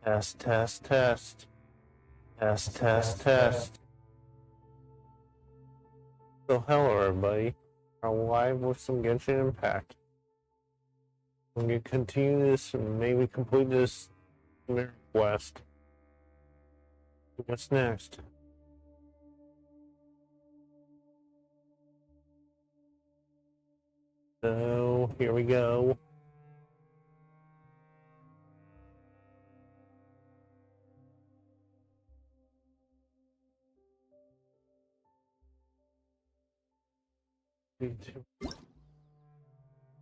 Test, test, test. Test, test, test. So hello everybody. We're live with some Genshin Impact. We're going to continue this and maybe complete this Sumeru quest. What's next? So, here we go.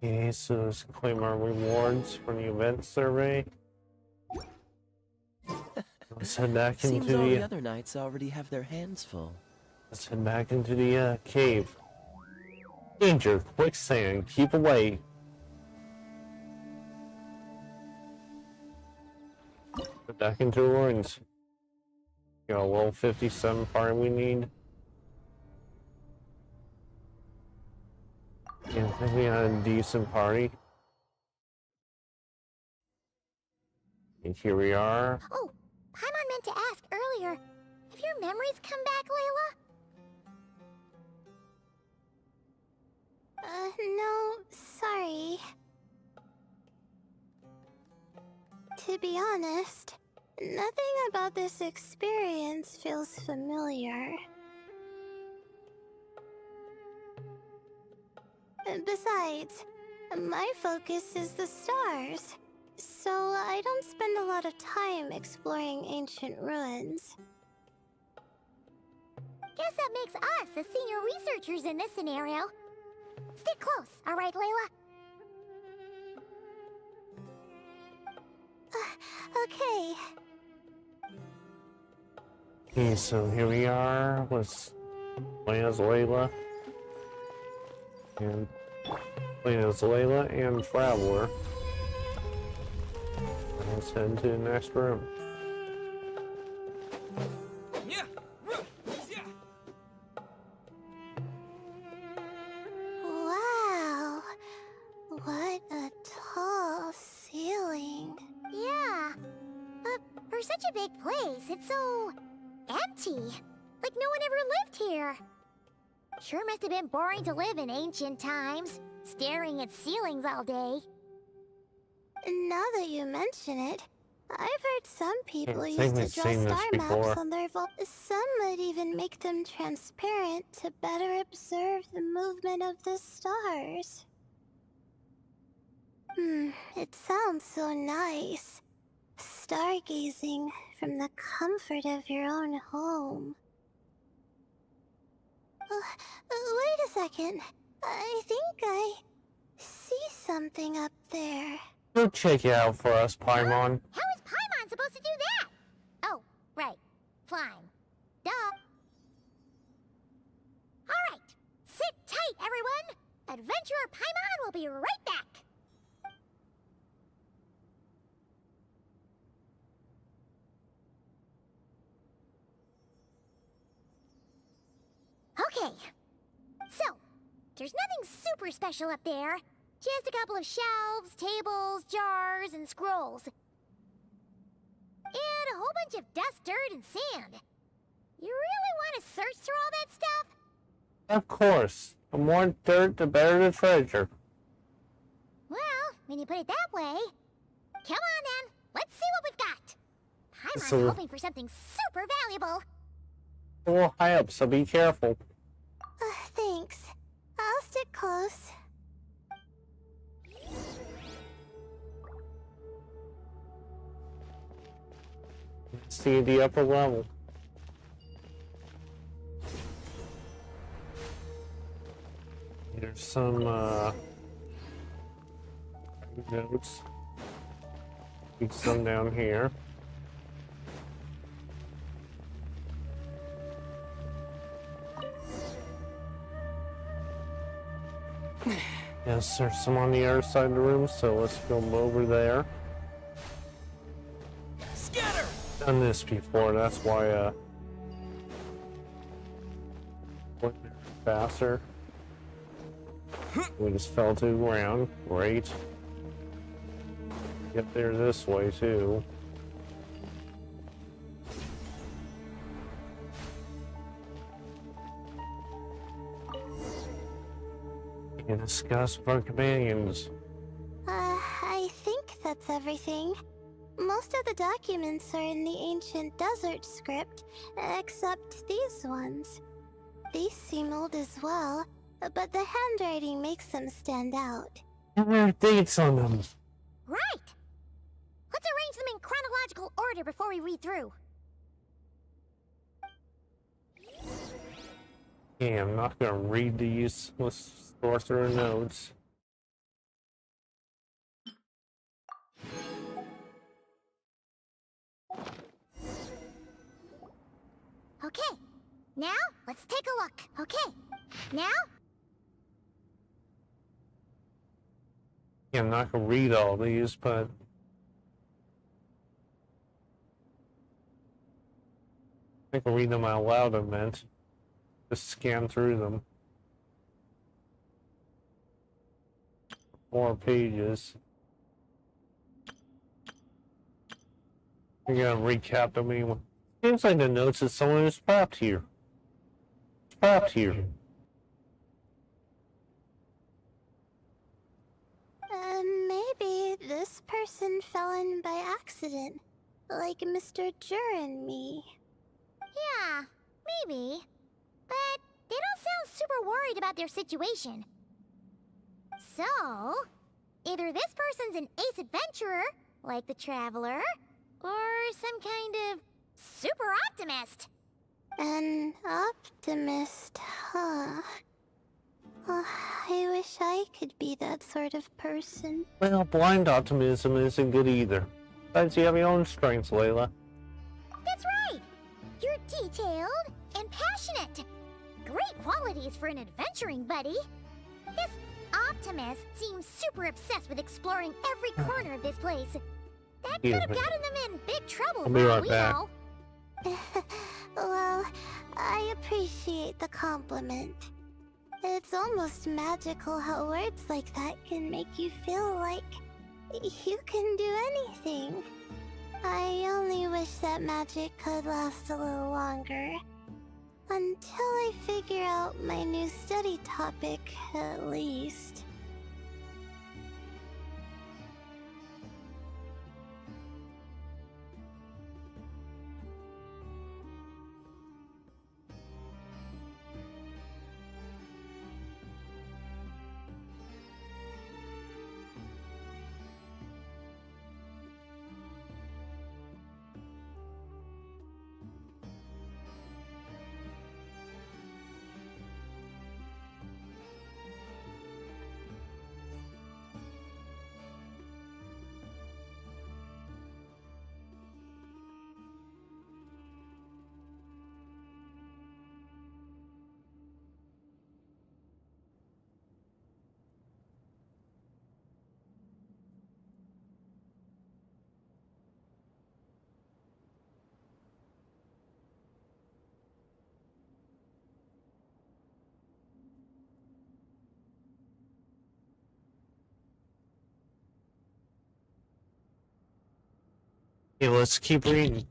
Okay, so let's claim our rewards from the event survey. Let's head back into Seems all the other knights already have their hands full. Let's head back into the cave. Danger, quicksand, keep away. Head back into the ruins. Got a level 57 party we need. Yeah, I think we had a decent party. And here we are. Oh, Paimon meant to ask earlier. Have your memories come back, Layla? No, sorry. To be honest, nothing about this experience feels familiar. Besides, my focus is the stars, so I don't spend a lot of time exploring ancient ruins. Guess that makes us the senior researchers in this scenario. Stick close, alright, Layla? Okay. Okay, so here we are. Let's play as Layla. And playing as Layla and Traveler. Let's head to the next room. Wow. What a tall ceiling. Yeah. But for such a big place, it's so empty. Like no one ever lived here. Sure must have been boring to live in ancient times, staring at ceilings all day. Now that you mention it, I've heard some people used to draw star maps on their vault. Some might even make them transparent to better observe the movement of the stars. It sounds so nice. Stargazing from the comfort of your own home. Wait a second. I think I see something up there. Go check it out for us, Paimon. How is Paimon supposed to do that? Oh, right. Flying. Duh. Alright. Sit tight, everyone. Adventurer Paimon will be right back. Okay, so, there's nothing super special up there. Just a couple of shelves, tables, jars, and scrolls. And a whole bunch of dust, dirt, and sand. You really want to search through all that stuff? Of course. The more dirt, the better the treasure. Well, when you put it that way. Come on then, let's see what we've got. Paimon's hoping for something super valuable. A little high up, so be careful. Thanks. I'll stick close. See the upper level. There's some notes. Keep some down here. Yes, there's some on the other side of the room, so let's go over there. Scatter! Done this before, that's why went faster. We just fell to the ground. Great. Get there this way too. You discuss with our companions. I think that's everything. Most of the documents are in the ancient desert script, except these ones. These seem old as well, but the handwriting makes them stand out. And there are dates on them. Right! Let's arrange them in chronological order before we read through. Yeah, I'm not gonna read the useless sorcerer notes. Okay, now let's take a look. Okay, now? Yeah, I'm not gonna read all these, but I can read them out loud, I meant. Just scan through them. 4 pages. You're gonna recap them anyway. Seems like the notes that someone is trapped here. Trapped here. Maybe this person fell in by accident, like Mr. Jur and me. Yeah, maybe. But they don't sound super worried about their situation. So, either this person's an ace adventurer, like the Traveler, or some kind of super optimist. An optimist, huh? I wish I could be that sort of person. Well, blind optimism isn't good either. Besides, you have your own strengths, Layla. That's right! You're detailed and passionate. Great qualities for an adventuring buddy. This optimist seems super obsessed with exploring every corner of this place. That could have gotten them in big trouble I'll be for all right we back. know. Well, I appreciate the compliment. It's almost magical how words like that can make you feel like you can do anything. I only wish that magic could last a little longer. Until I figure out my new study topic, at least. Okay, let's keep reading.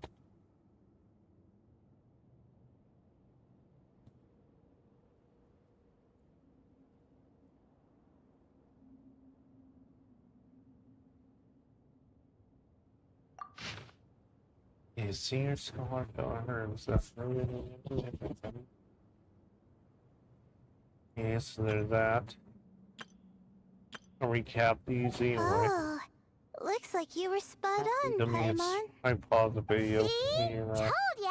Yeah, senior scholar herbs. That's okay, so there's that. I'll recap these anyway. Oh, looks like you were spot on, Paimon. I pause the video. See? Told ya!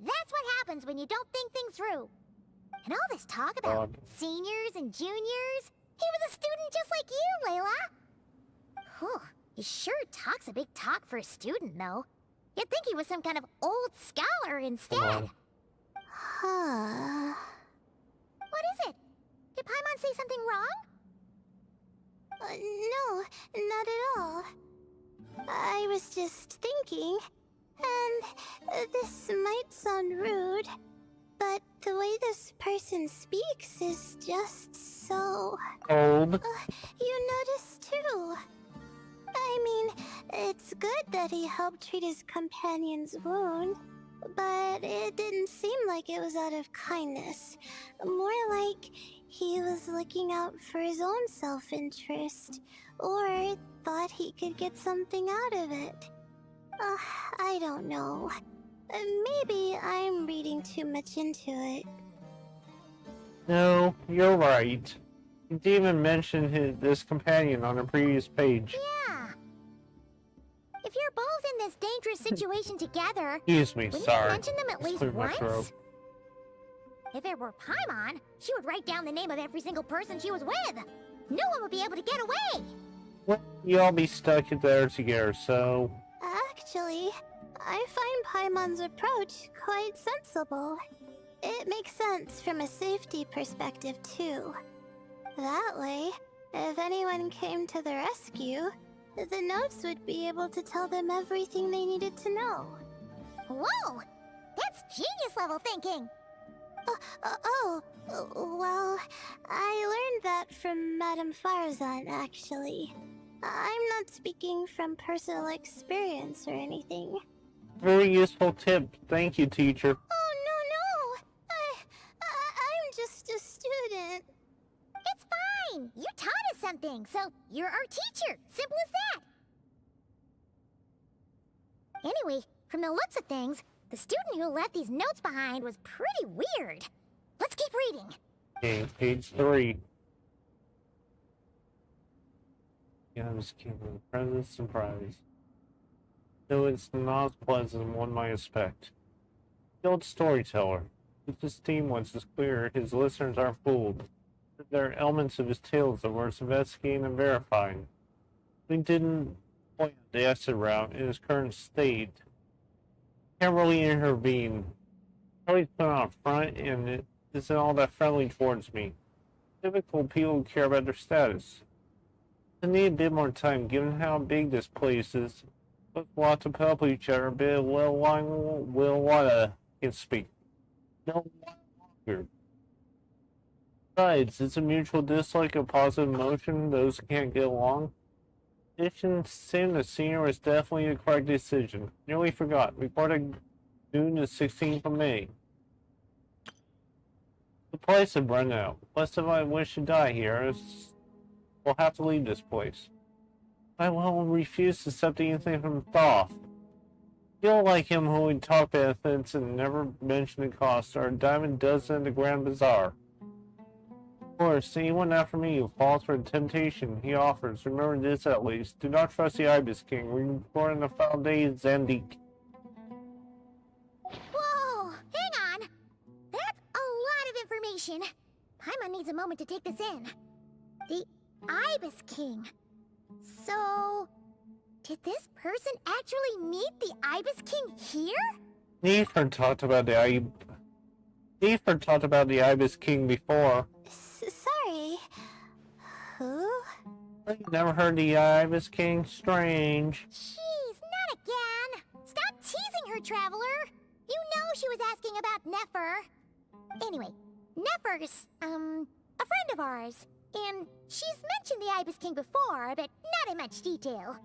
That's what happens when you don't think things through. And all this talk about seniors and juniors, he was a student just like you, Layla. Whew, he sure talks a big talk for a student, though. You'd think he was some kind of old scholar instead. Huh. What is it? Did Paimon say something wrong? No, not at all. I was just thinking, and this might sound rude, but the way this person speaks is just so... Old. You noticed too. I mean, it's good that he helped treat his companion's wound, but it didn't seem like it was out of kindness. More like he was looking out for his own self-interest, or thought he could get something out of it. I don't know. Maybe I'm reading too much into it. No, you're right. He didn't even mention this companion on a previous page. Yeah. If you're both in this dangerous situation together, Excuse me, wouldn't sorry. you mention them at Let's least clear my throat. once? If it were Paimon, she would write down the name of every single person she was with. No one would be able to get away. Well, you all be stuck there together, so... Actually, I find Paimon's approach quite sensible. It makes sense from a safety perspective, too. That way, if anyone came to the rescue, the notes would be able to tell them everything they needed to know. Whoa! That's genius-level thinking! Well, I learned that from Madame Farzan, actually. I'm not speaking from personal experience or anything. Very useful tip. Thank you, teacher. Oh, no! I'm just a student. It's fine! You taught us something, so you're our teacher. Simple as that. Anyway, from the looks of things, the student who left these notes behind was pretty weird. Let's keep reading. Okay, page 3. Yeah, I was keeping present surprise. Though it's not as pleasant as one might expect. The old storyteller. If his theme was as clear, his listeners are fooled. There are elements of his tales that worth investigating and verifying. We didn't point out the exit route in its current state. Can't really intervene. Always put on a front, and it isn't all that friendly towards me. Typical people who care about their status. I need a bit more time, given how big this place is. But we'll have to help each other a bit. Can speak. No longer. Besides, it's a mutual dislike of positive emotion. Those who can't get along. Addition, Sam the senior was definitely the correct decision. Nearly forgot. Reported June the 16th of May. The place had run out. Lest if I wish to die here, we'll have to leave this place. I will refuse to accept anything from Thoth. Feel like him who would talk benefits and never mention the cost, or a diamond dozen in the Grand Bazaar. Of course, anyone after me who falls for the temptation he offers, remember this at least. Do not trust the Ibis King. We're born in the foul days, Zandik. Whoa! Hang on! That's a lot of information. Paimon needs a moment to take this in. The Ibis King. So, did this person actually meet the Ibis King here? Nefer talked about the Ibis King before. Sorry. Who? You never heard the Ibis King? Strange. Jeez, not again! Stop teasing her, Traveler! You know she was asking about Nefer. Anyway, Nefer's, a friend of ours. And she's mentioned the Ibis King before, but not in much detail.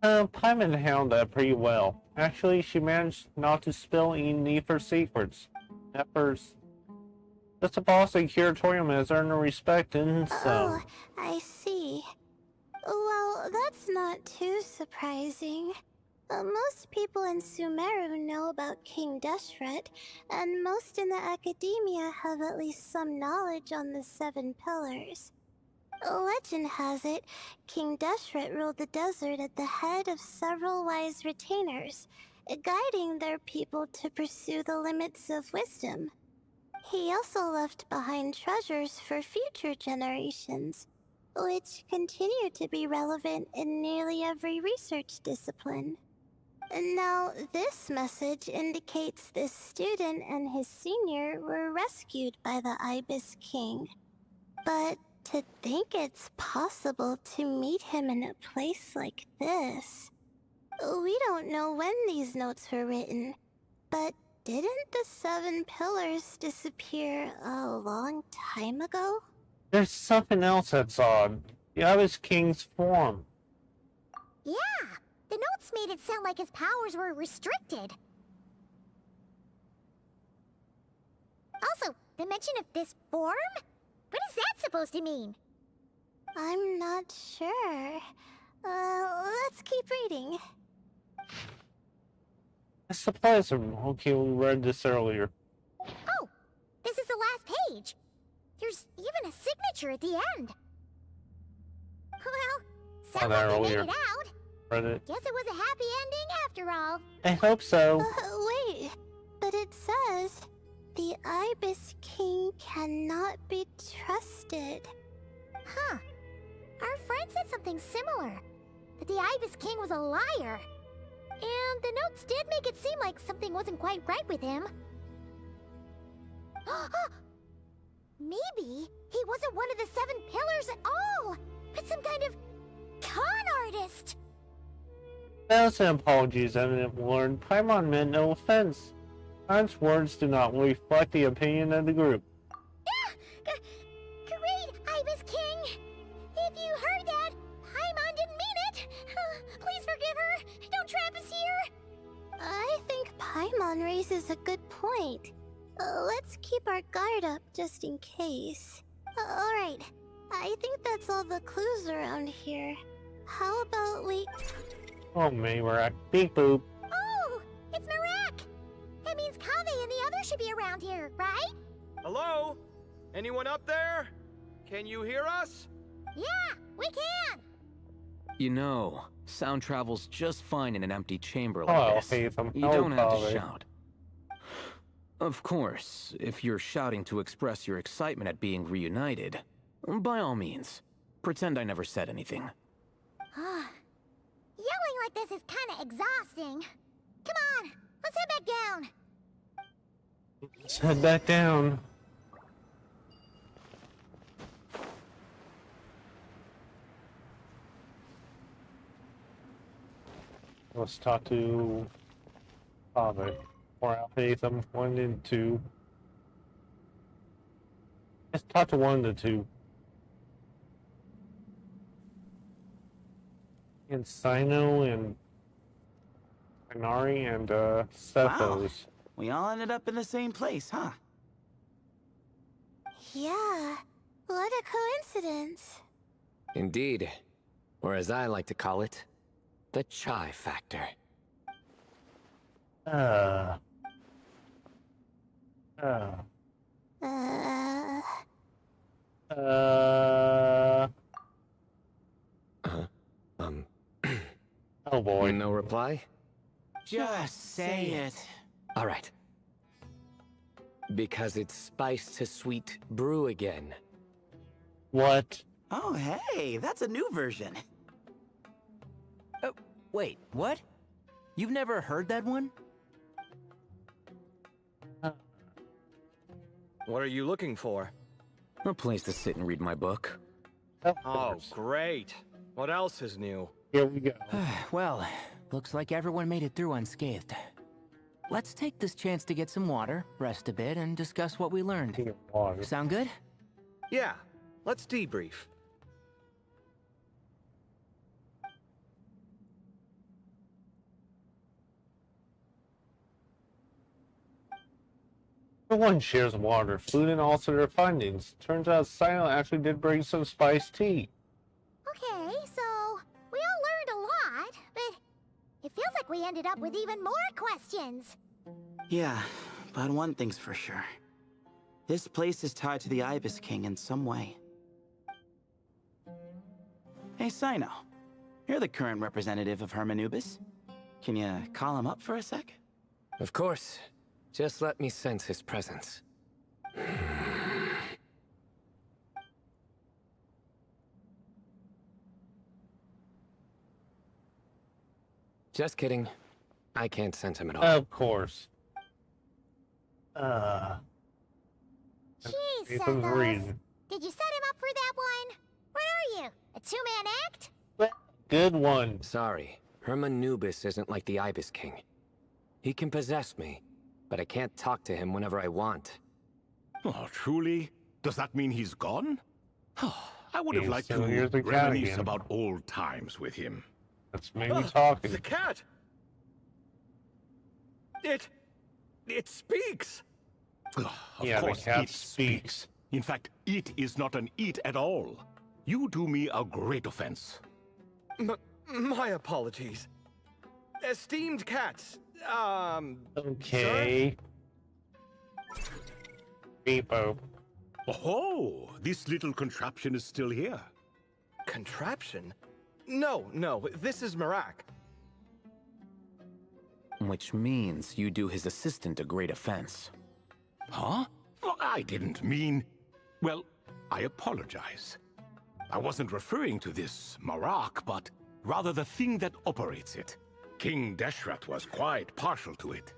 Paimon handled that pretty well. Actually, she managed not to spill any Nefer's secrets. Nefer's... Just a boss at Curatorium has earned her respect, and so... Oh, I see. Well, that's not too surprising. Most people in Sumeru know about King Deshret, and most in the academia have at least some knowledge on the 7 pillars. Legend has it, King Deshret ruled the desert at the head of several wise retainers, guiding their people to pursue the limits of wisdom. He also left behind treasures for future generations, which continue to be relevant in nearly every research discipline. Now, this message indicates this student and his senior were rescued by the Ibis King. But to think it's possible to meet him in a place like this... We don't know when these notes were written, but didn't the 7 pillars disappear a long time ago? There's something else that's odd. The Ibis King's form. Yeah! The notes made it sound like his powers were restricted. Also, the mention of this form? What is that supposed to mean? I'm not sure. Let's keep reading. The supplies room. Okay, we read this earlier. Oh, this is the last page. There's even a signature at the end. Well, sounds like we made it out. Read it. Guess it was a happy ending after all. I hope so. Wait, but it says the Ibis King cannot be trusted. Huh. Our friend said something similar. That the Ibis King was a liar. And the notes did make it seem like something wasn't quite right with him. Maybe he wasn't one of the 7 pillars at all, but some kind of con artist. Thousand apologies, eminent lord. Paimon meant no offense. Khan's words do not reflect the opinion of the group. Great, Ibis King! If you heard that, Paimon didn't mean it! Please forgive her! Don't trap us here! I think Paimon raises a good point. Let's keep our guard up just in case. Alright, I think that's all the clues around here. How about we... Oh, Mayrak. Beep boop. Oh! It's Marak! That means Kaveh and the others should be around here, right? Hello? Anyone up there? Can you hear us? Yeah, we can! You know, sound travels just fine in an empty chamber like Oh, this. Hatham. You don't have to shout. Of course, if you're shouting to express your excitement at being reunited, by all means, pretend I never said anything. Yelling like this is kinda exhausting. Come on, let's head back down. Let's head back down. Let's talk to Father. Or Hatham 1 and 2. Let's talk to one of the two. And Sino and Inari and Sethos. We all ended up in the same place, huh? Yeah, what a coincidence. Indeed. Or as I like to call it, the chai factor. Uh, Oh boy. No reply? Just say it. All right. Because it's spice to sweet brew again. What? Oh, hey, that's a new version. Oh, wait, what? You've never heard that one? What are you looking for? A place to sit and read my book. Of Oh, course. great. What else is new? Here we go. Well, looks like everyone made it through unscathed. Let's take this chance to get some water, rest a bit, and discuss what we learned. Here, water. Sound good? Yeah, let's debrief. Everyone shares water, food, and also their findings. Turns out Sino actually did bring some spiced tea. Okay, so we all learned a lot, but it feels like we ended up with even more questions. Yeah, but one thing's for sure. This place is tied to the Ibis King in some way. Hey, Sino. You're the current representative of Hermanubis. Can you call him up for a sec? Of course. Just let me sense his presence. Just kidding. I can't sense him at all. Of course. Jeez, Ethan's Sethos. reading. Did you set him up for that one? What are you, a two-man act? Good one. Sorry. Hermanubis isn't like the Ibis King. He can possess me, but I can't talk to him whenever I want. Oh, truly? Does that mean he's gone? I would have Okay, liked so to here's the cat reminisce again. about old times with him. That's me talking. The cat! It speaks! Of Yeah, the course cat it speaks. In fact, it is not an it at all. You do me a great offense. My apologies. Esteemed cats, Okay. Beepo. Oh, this little contraption is still here. Contraption? No, this is Marak. Which means you do his assistant a great offense. Huh? Well, I didn't mean... Well, I apologize. I wasn't referring to this Marak, but rather the thing that operates it. King Deshret was quite partial to it.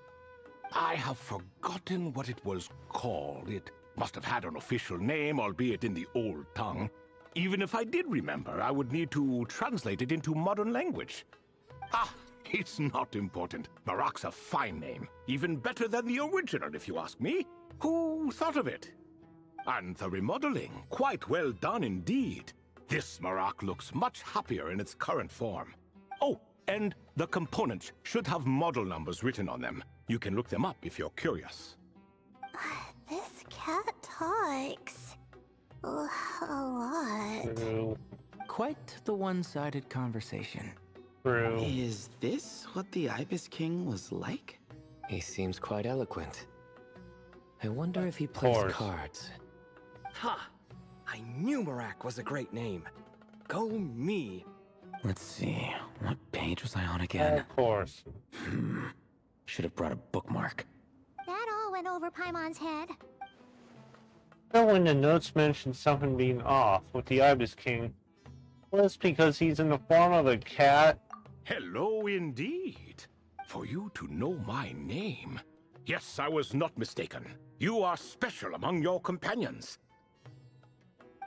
I have forgotten what it was called. It must have had an official name, albeit in the old tongue. Even if I did remember, I would need to translate it into modern language. Ah, it's not important. Marak's a fine name. Even better than the original, if you ask me. Who thought of it? And the remodeling, quite well done indeed. This Marak looks much happier in its current form. Oh, and the components should have model numbers written on them. You can look them up if you're curious. This cat talks a lot. True. Quite the one-sided conversation. True. Is this what the Ibis King was like? He seems quite eloquent. I wonder if he plays course. cards. Ha! I knew Marak was a great name. Go me. Let's see, what page was I on again? Of course. Should have brought a bookmark. That all went over Paimon's head. So when the notes mentioned something being off with the Ibis King, was because he's in the form of a cat? Hello indeed. For you to know my name. Yes, I was not mistaken. You are special among your companions.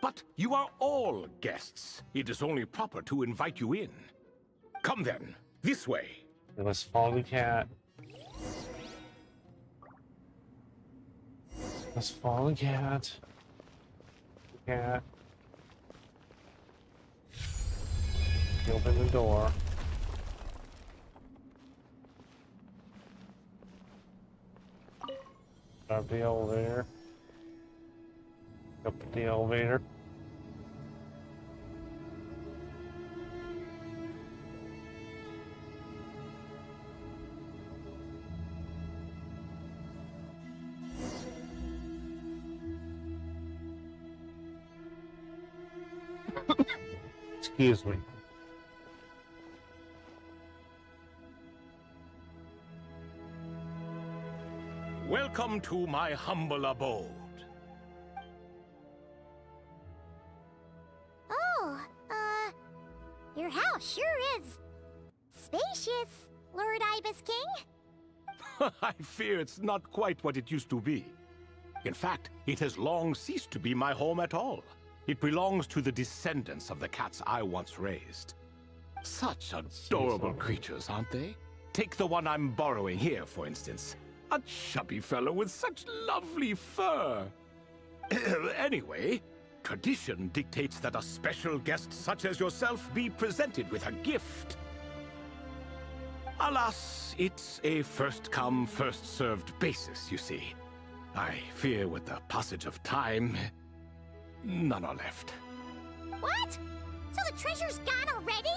But you are all guests. It is only proper to invite you in. Come then, this way. It was follow the cat. Let's follow the cat. Cat. Open the door. Up the elevator. Up the elevator. Excuse me. Welcome to my humble abode. Oh, your house sure is spacious, Lord Ibis King. I fear it's not quite what it used to be. In fact, it has long ceased to be my home at all. It belongs to the descendants of the cats I once raised. Such adorable creatures, aren't they? Take the one I'm borrowing here, for instance. A chubby fellow with such lovely fur. Anyway, tradition dictates that a special guest such as yourself be presented with a gift. Alas, it's a first-come, first-served basis, you see. I fear with the passage of time, none are left. What? So the treasure's gone already?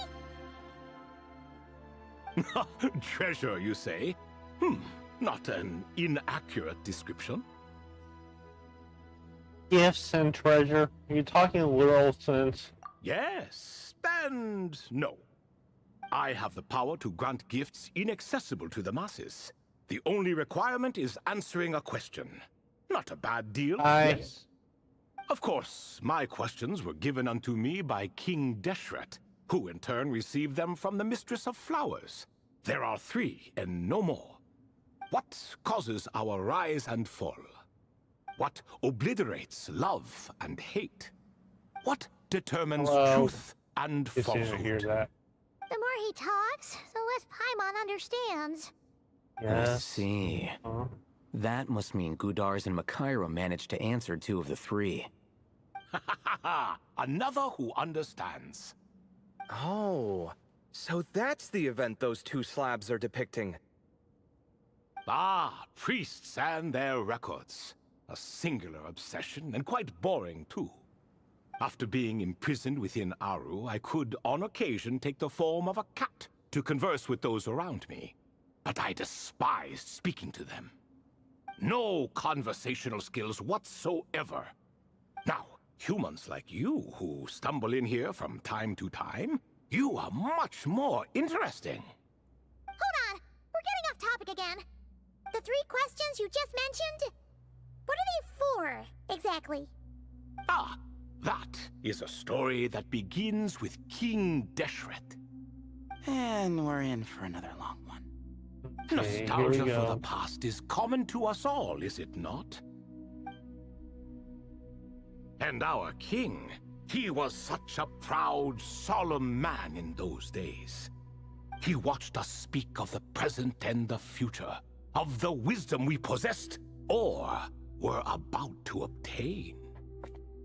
Treasure, you say? Not an inaccurate description. Gifts and treasure. Are you talking literal sense? Yes, and no. I have the power to grant gifts inaccessible to the masses. The only requirement is answering a question. Not a bad deal, yes. Of course, my questions were given unto me by King Deshret, who in turn received them from the Mistress of Flowers. There are 3, and no more. What causes our rise and fall? What obliterates love and hate? What determines truth and Just falsehood? didn't hear that. The more he talks, the less Paimon understands. I Yes. see. Huh? That must mean Gudars and Makaira managed to answer 2 of the 3. Another who understands. Oh, So that's the event those two slabs are depicting. Ah, priests and their records. A singular obsession, and quite boring too. After being imprisoned within Aru, I could, on occasion, take the form of a cat to converse with those around me. But I despised speaking to them. No conversational skills whatsoever. Now, humans like you who stumble in here from time to time, you are much more interesting. Hold on! We're getting off topic again. The 3 questions you just mentioned? What are they for, exactly? Ah, that is a story that begins with King Deshret. And we're in for another long one. Okay, here Nostalgia we for the go. past is common to us all, is it not? And our king, he was such a proud, solemn man in those days. He watched us speak of the present and the future, of the wisdom we possessed or were about to obtain.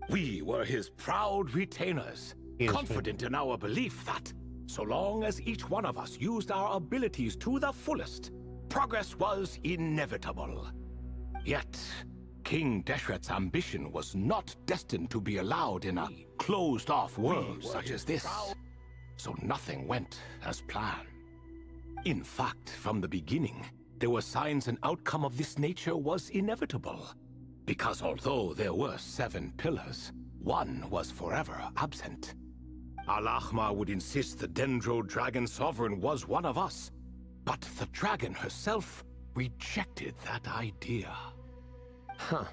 We were his proud retainers, Yes, confident in our belief that, so long as each one of us used our abilities to the fullest, progress was inevitable. Yet, King Deshret's ambition was not destined to be allowed in a closed-off world such as this. So nothing went as planned. In fact, from the beginning, there were signs an outcome of this nature was inevitable. Because although there were 7 pillars, one was forever absent. Al-Ahmar would insist the Dendro Dragon Sovereign was one of us, but the dragon herself rejected that idea. Huh.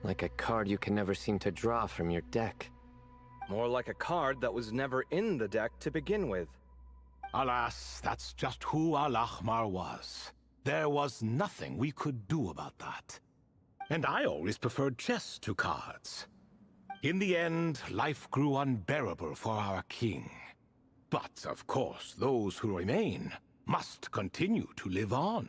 Like a card you can never seem to draw from your deck. More like a card that was never in the deck to begin with. Alas, that's just who Al-Ahmar was. There was nothing we could do about that. And I always preferred chess to cards. In the end, life grew unbearable for our king. But, of course, those who remain must continue to live on.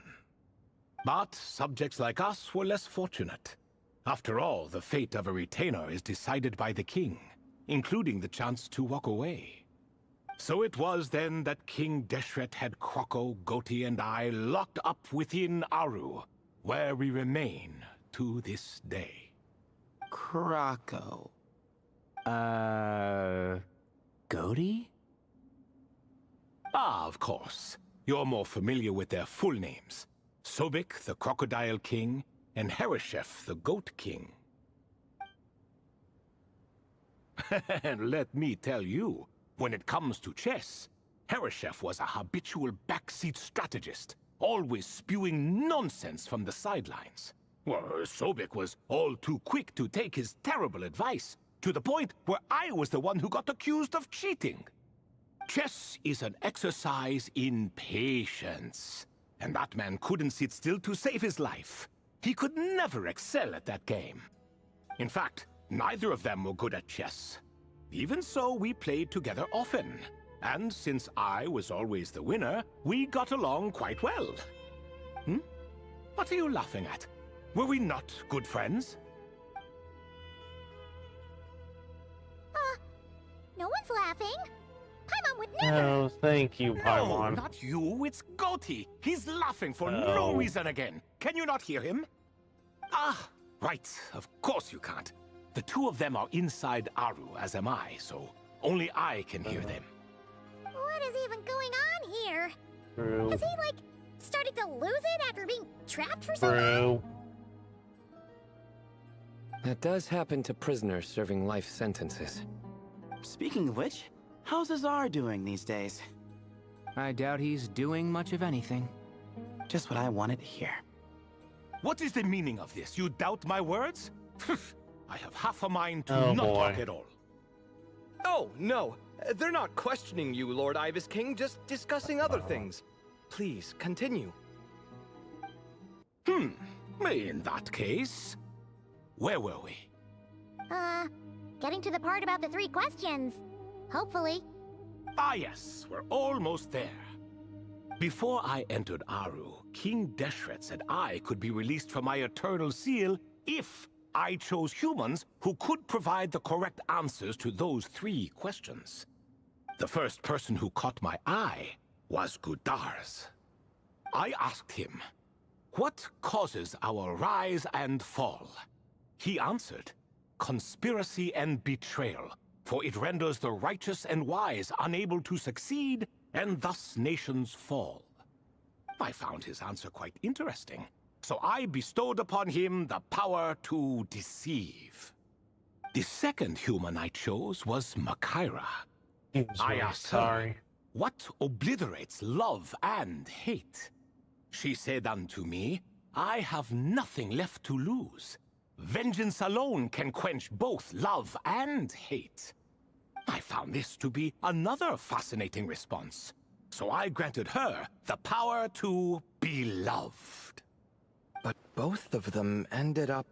But subjects like us were less fortunate. After all, the fate of a retainer is decided by the king, including the chance to walk away. So it was then that King Deshret had Kroko, Goti, and I locked up within Aru, where we remain to this day. Krako. Goti? Ah, of course. You're more familiar with their full names. Sobek, the Crocodile King, and Hereshef, the Goat King. And let me tell you, when it comes to chess, Hereshef was a habitual backseat strategist, always spewing nonsense from the sidelines. Well, Sobek was all too quick to take his terrible advice, to the point where I was the one who got accused of cheating. Chess is an exercise in patience, and that man couldn't sit still to save his life. He could never excel at that game. In fact, neither of them were good at chess. Even so, we played together often, and since I was always the winner, we got along quite well. What are you laughing at? Were we not good friends? No one's laughing. Paimon would never. Oh, thank you, No, Paimon. not you, it's Goti. He's laughing for no Oh. reason again. Can you not hear him? Ah, right, of course you can't. The two of them are inside Aru, as am I, so only I can hear them. What is even going on here? True. Has he, like, started to lose it after being trapped for so long? True. That does happen to prisoners serving life sentences. Speaking of which, how's Azar doing these days? I doubt he's doing much of anything. Just what I wanted to hear. What is the meaning of this? You doubt my words? I have half a mind to Oh, not boy. talk at all. Oh, no. They're not questioning you, Lord Ibis King, just discussing other things. Please, continue. In that case, where were we? Getting to the part about the 3 questions. Hopefully. Ah yes, we're almost there. Before I entered Aru, King Deshret said I could be released from my eternal seal if I chose humans who could provide the correct answers to those 3 questions. The first person who caught my eye was Gudar's. I asked him, "What causes our rise and fall?" He answered, "Conspiracy and betrayal, for it renders the righteous and wise unable to succeed, and thus nations fall." I found his answer quite interesting, so I bestowed upon him the power to deceive. The second human I chose was Makaira. He was I really asked sorry. her, "What obliterates love and hate?" She said unto me, "I have nothing left to lose. Vengeance alone can quench both love and hate." I found this to be another fascinating response, so I granted her the power to be loved. But both of them ended up...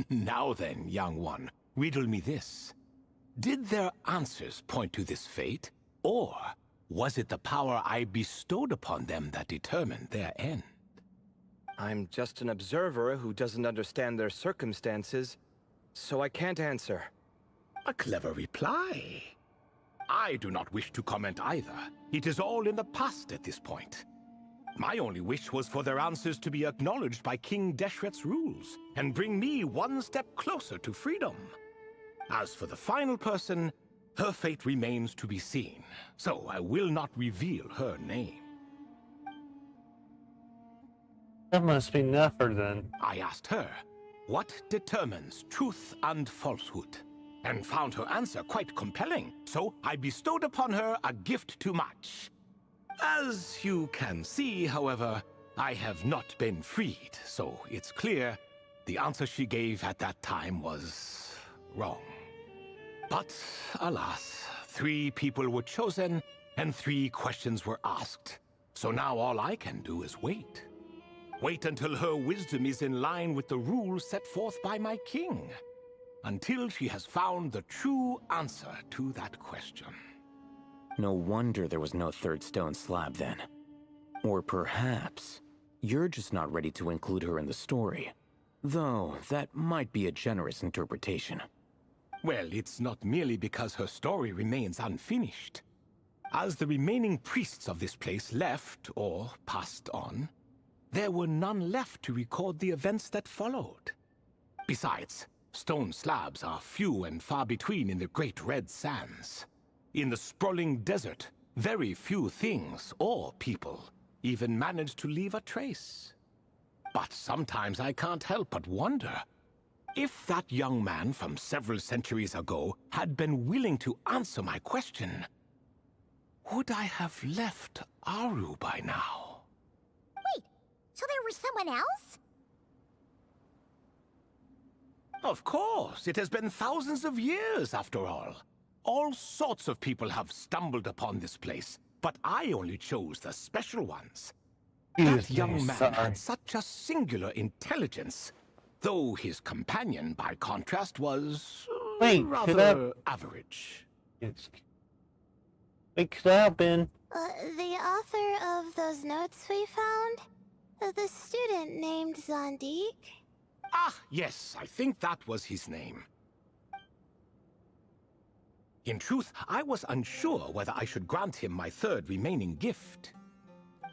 Now then, young one, riddle me this. Did their answers point to this fate, or was it the power I bestowed upon them that determined their end? I'm just an observer who doesn't understand their circumstances, so I can't answer. A clever reply. I do not wish to comment either. It is all in the past at this point. My only wish was for their answers to be acknowledged by King Deshret's rules, and bring me one step closer to freedom. As for the final person, her fate remains to be seen, so I will not reveal her name. That must be Nefer then. I asked her, "What determines truth and falsehood?" and found her answer quite compelling, so I bestowed upon her a gift to match. As you can see, however, I have not been freed, so it's clear the answer she gave at that time was wrong. But, alas, 3 people were chosen, and 3 questions were asked. So now all I can do is wait. Wait until her wisdom is in line with the rules set forth by my king. Until she has found the true answer to that question. No wonder there was no third stone slab then. Or perhaps you're just not ready to include her in the story. Though that might be a generous interpretation. Well, it's not merely because her story remains unfinished. As the remaining priests of this place left, or passed on, there were none left to record the events that followed. Besides, stone slabs are few and far between in the Great Red Sands. In the sprawling desert, very few things or people even manage to leave a trace. But sometimes I can't help but wonder, if that young man from several centuries ago had been willing to answer my question, would I have left Aru by now? Wait, so there was someone else? Of course, it has been thousands of years after all. All sorts of people have stumbled upon this place, but I only chose the special ones. That young man had such a singular intelligence, though his companion, by contrast, was rather average. It could have been. The author of those notes we found? The student named Zandik? Ah, yes, I think that was his name. In truth, I was unsure whether I should grant him my third remaining gift.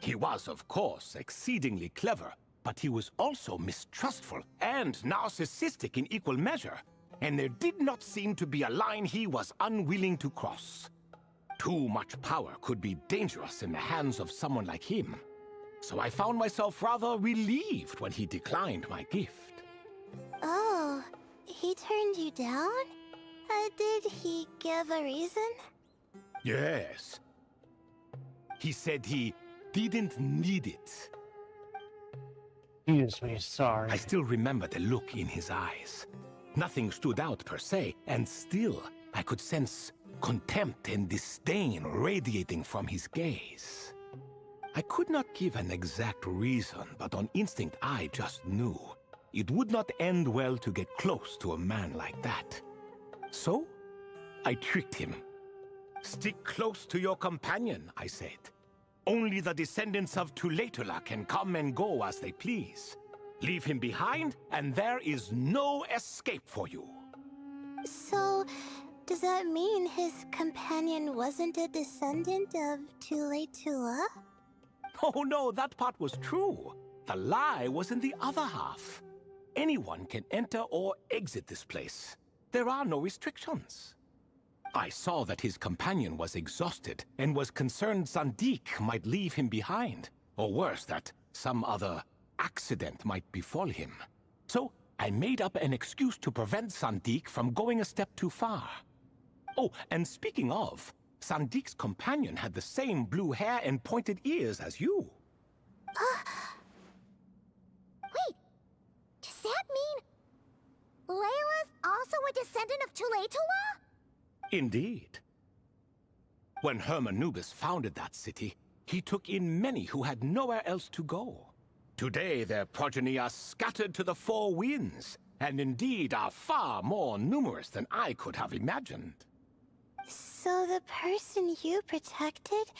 He was, of course, exceedingly clever, but he was also mistrustful and narcissistic in equal measure, and there did not seem to be a line he was unwilling to cross. Too much power could be dangerous in the hands of someone like him, so I found myself rather relieved when he declined my gift. Oh, he turned you down? Did he give a reason? Yes. He said he didn't need it. Excuse me, sorry. I still remember the look in his eyes. Nothing stood out per se, and still I could sense contempt and disdain radiating from his gaze. I could not give an exact reason, but on instinct I just knew it would not end well to get close to a man like that. So, I tricked him. "Stick close to your companion," I said. "Only the descendants of Tuletula can come and go as they please. Leave him behind, and there is no escape for you." So, Does that mean his companion wasn't a descendant of Tule-Tula? Oh no, that part was true. The lie was in the other half. Anyone can enter or exit this place. There are no restrictions. I saw that his companion was exhausted and was concerned Zandik might leave him behind. Or worse, that some other accident might befall him. So I made up an excuse to prevent Zandik from going a step too far. Oh, and speaking of, Sandik's companion had the same blue hair and pointed ears as you. Wait, does that mean Layla's also a descendant of Tule-Tula? Indeed. When Hermanubis founded that city, he took in many who had nowhere else to go. Today, their progeny are scattered to the four winds, and indeed are far more numerous than I could have imagined. So the person you protected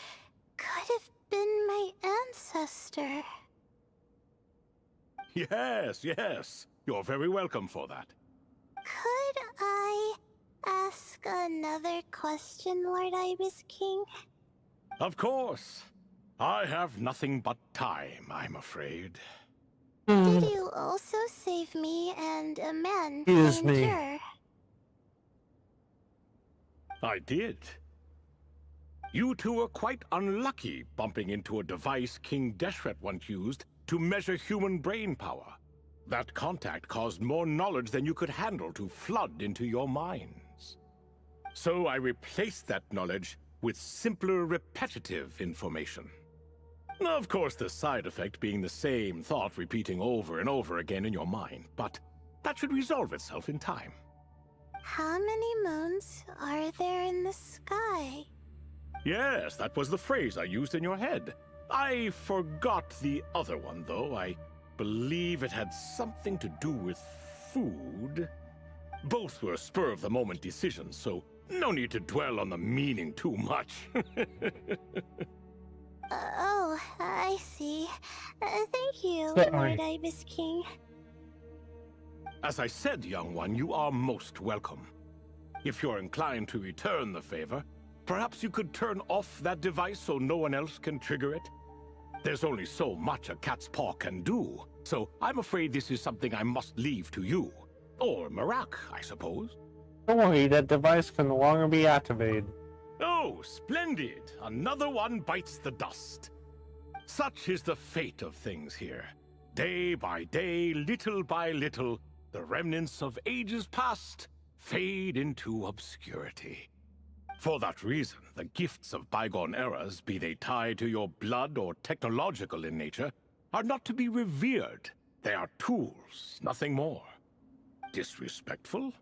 could have been my ancestor. Yes, yes. You're very welcome for that. Could I ask another question, Lord Ibis King? Of course. I have nothing but time, I'm afraid. Did you also save me and a man Excuse named me. Jur? I did. You two were quite unlucky bumping into a device King Deshret once used to measure human brain power. That contact caused more knowledge than you could handle to flood into your minds. So I replaced that knowledge with simpler, repetitive information. Of course, the side effect being the same thought repeating over and over again in your mind, but that should resolve itself in time. How many moons are there in the sky? Yes, that was the phrase I used in your head. I forgot the other one, though. I believe it had something to do with food. Both were spur-of-the-moment decisions, so no need to dwell on the meaning too much. Oh, I see. Thank you, Sorry. Lord Ibis King. As I said, young one, you are most welcome. If you're inclined to return the favor, perhaps you could turn off that device so no one else can trigger it? There's only so much a cat's paw can do, so I'm afraid this is something I must leave to you. Or Marak, I suppose. Don't worry, that device can no longer be activated. Oh, splendid! Another one bites the dust. Such is the fate of things here. Day by day, little by little, the remnants of ages past fade into obscurity. For that reason, the gifts of bygone eras, be they tied to your blood or technological in nature, are not to be revered. They are tools, nothing more. Disrespectful?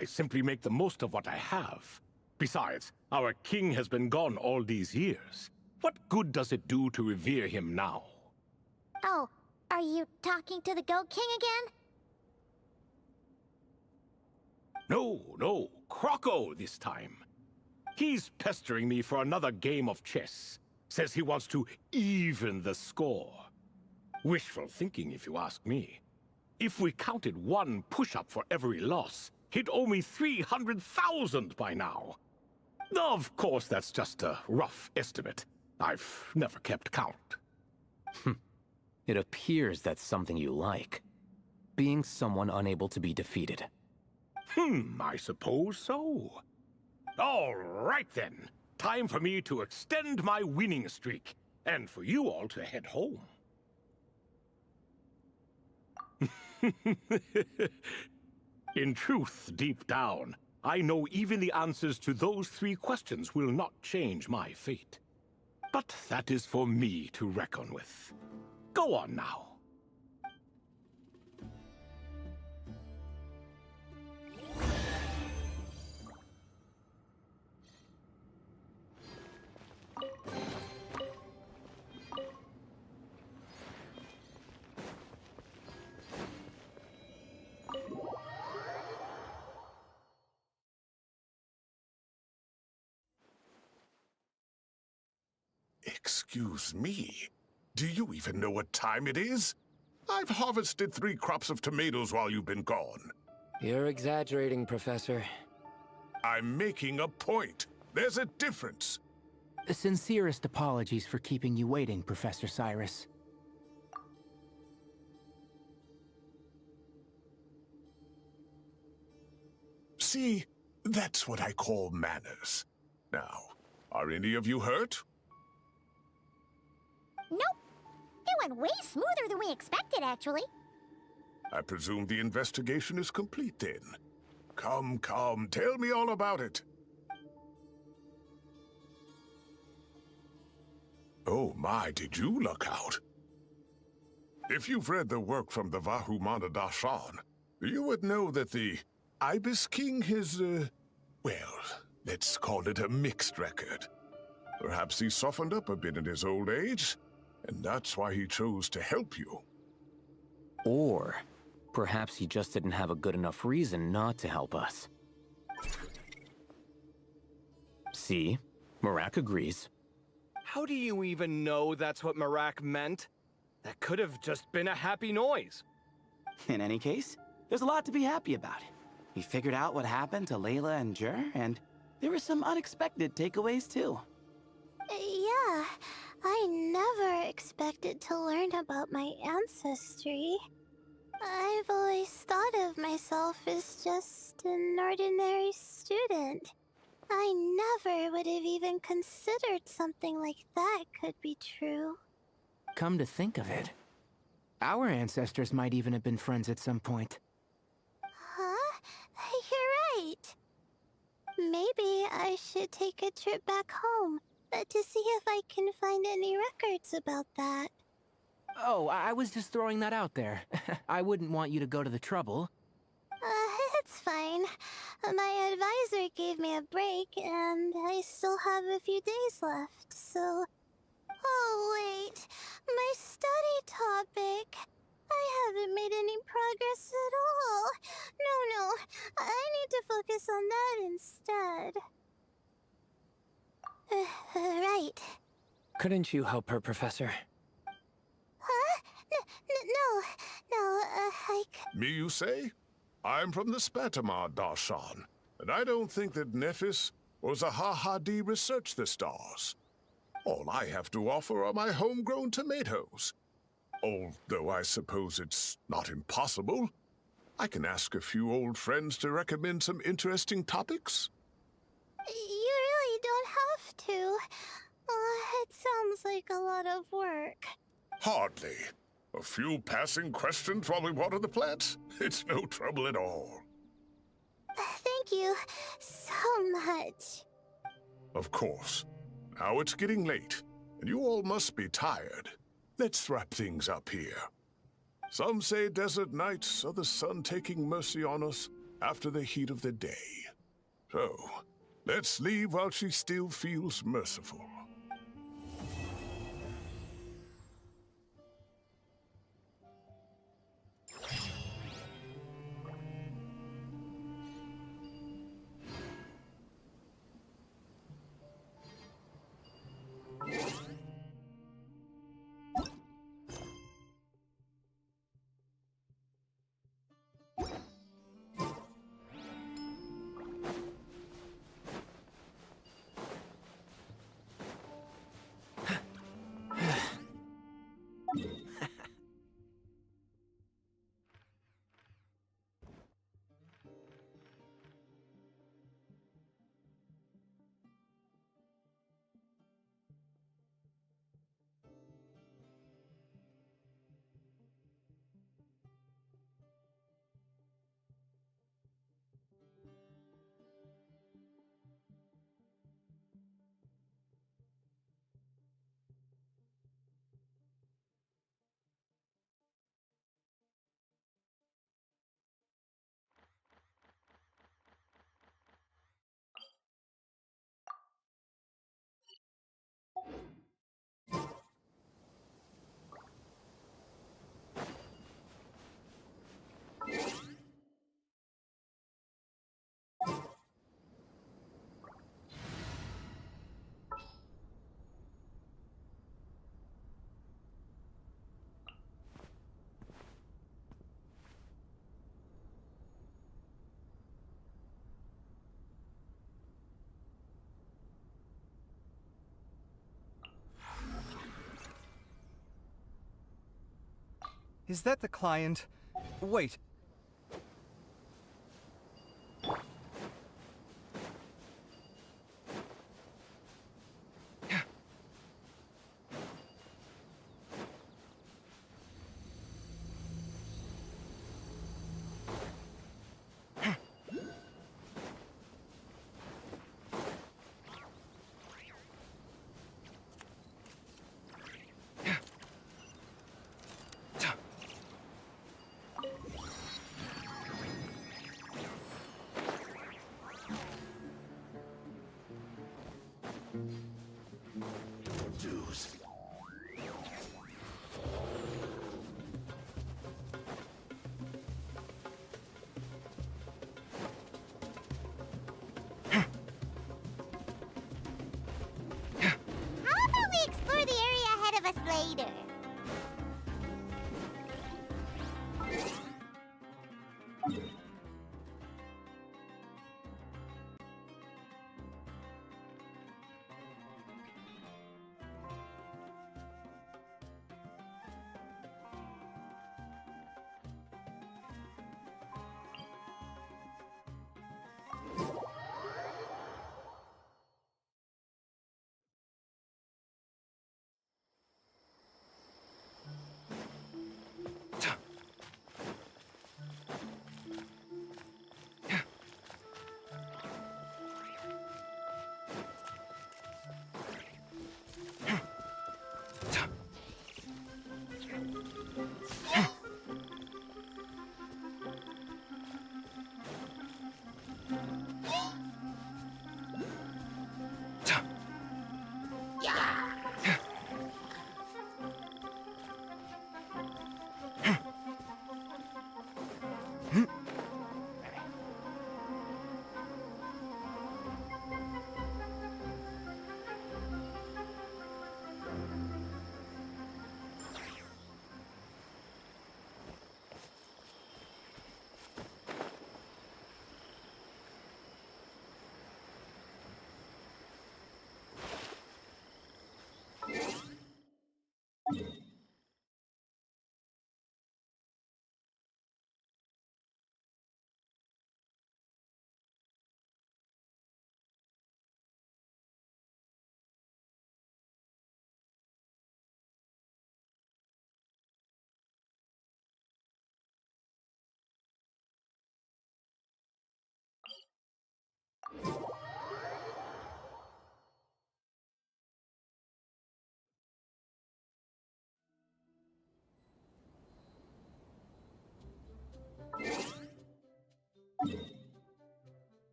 I simply make the most of what I have. Besides, our king has been gone all these years. What good does it do to revere him now? Oh, are you talking to the Goat King again? No, Croco this time. He's pestering me for another game of chess. Says he wants to even the score. Wishful thinking, if you ask me. If we counted one push-up for every loss, he'd owe me 300,000 by now. Of course, that's just a rough estimate. I've never kept count. It appears that's something you like. Being someone unable to be defeated. I suppose so. All right then. Time for me to extend my winning streak, and for you all to head home. In truth, deep down, I know even the answers to those 3 questions will not change my fate. But that is for me to reckon with. Go on now. Excuse me. Do you even know what time it is? I've harvested 3 crops of tomatoes while you've been gone. You're exaggerating, Professor. I'm making a point. There's a difference. The sincerest apologies for keeping you waiting, Professor Cyrus. See, that's what I call manners. Now, are any of you hurt? Nope. It went way smoother than we expected, actually. I presume the investigation is complete then. Come, tell me all about it. Oh my, did you luck out? If you've read the work from the Vahumana Dashan, you would know that the Ibis King has, well, let's call it a mixed record. Perhaps he softened up a bit in his old age, and that's why he chose to help you. Or perhaps he just didn't have a good enough reason not to help us. See? Marak agrees. How do you even know that's what Marak meant? That could have just been a happy noise. In any case, there's a lot to be happy about. We figured out what happened to Layla and Jur, and there were some unexpected takeaways too. Yeah, I never expected to learn about my ancestry. I've always thought of myself as just an ordinary student. I never would have even considered something like that could be true. Come to think of it, our ancestors might even have been friends at some point. Huh? You're right. Maybe I should take a trip back home to see if I can find any records about that. Oh, I was just throwing that out there. I wouldn't want you to go to the trouble. It's fine. My advisor gave me a break, and I still have a few days left, so... Oh, wait. My study topic. I haven't made any progress at all. No. I need to focus on that instead. Right. Couldn't you help her, Professor? Huh? No, I... Me, you say? I'm from the Spatamar Darshan, and I don't think that Nephis or Zahahadi researched the stars. All I have to offer are my homegrown tomatoes. Although I suppose it's not impossible. I can ask a few old friends to recommend some interesting topics. You really don't have to. It sounds like a lot of work. Hardly. A few passing questions while we water the plants? It's no trouble at all. Thank you so much. Of course. Now it's getting late, and you all must be tired. Let's wrap things up here. Some say desert nights are the sun taking mercy on us after the heat of the day. So, let's leave while she still feels merciful. Is that the client? Wait. How about we explore the area ahead of us later?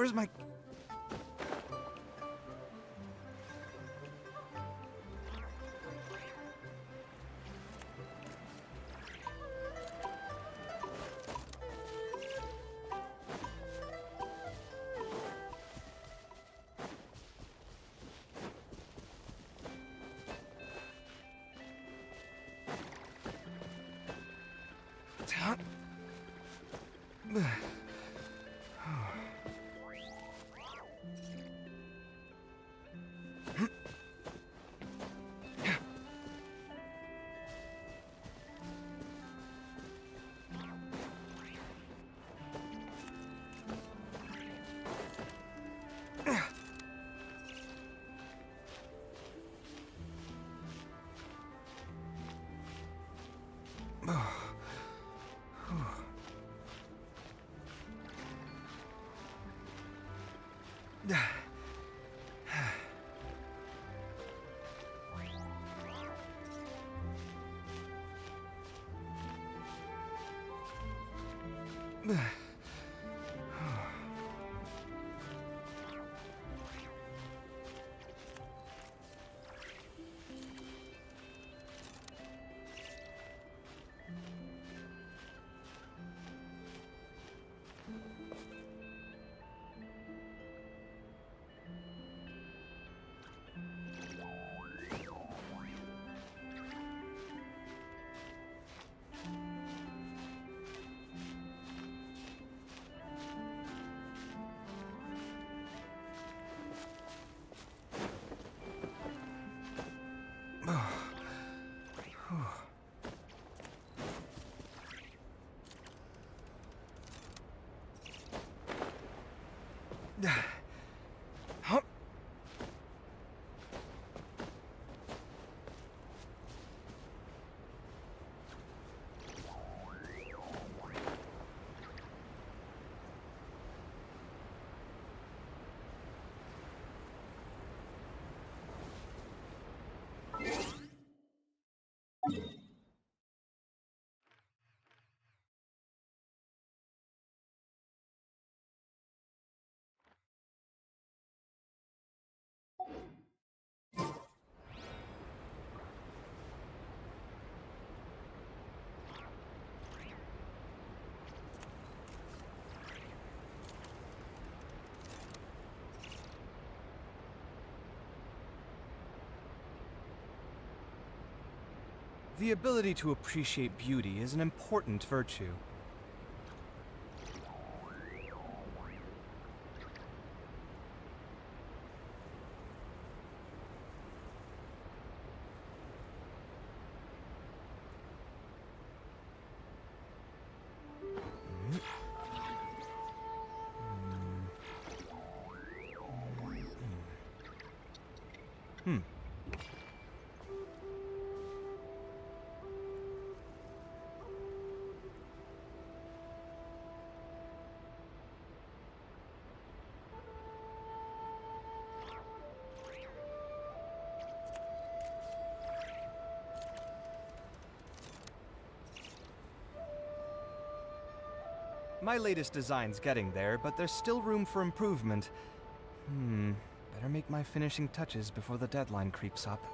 Where's my... The ability to appreciate beauty is an important virtue. My latest design's getting there, but there's still room for improvement. Better make my finishing touches before the deadline creeps up.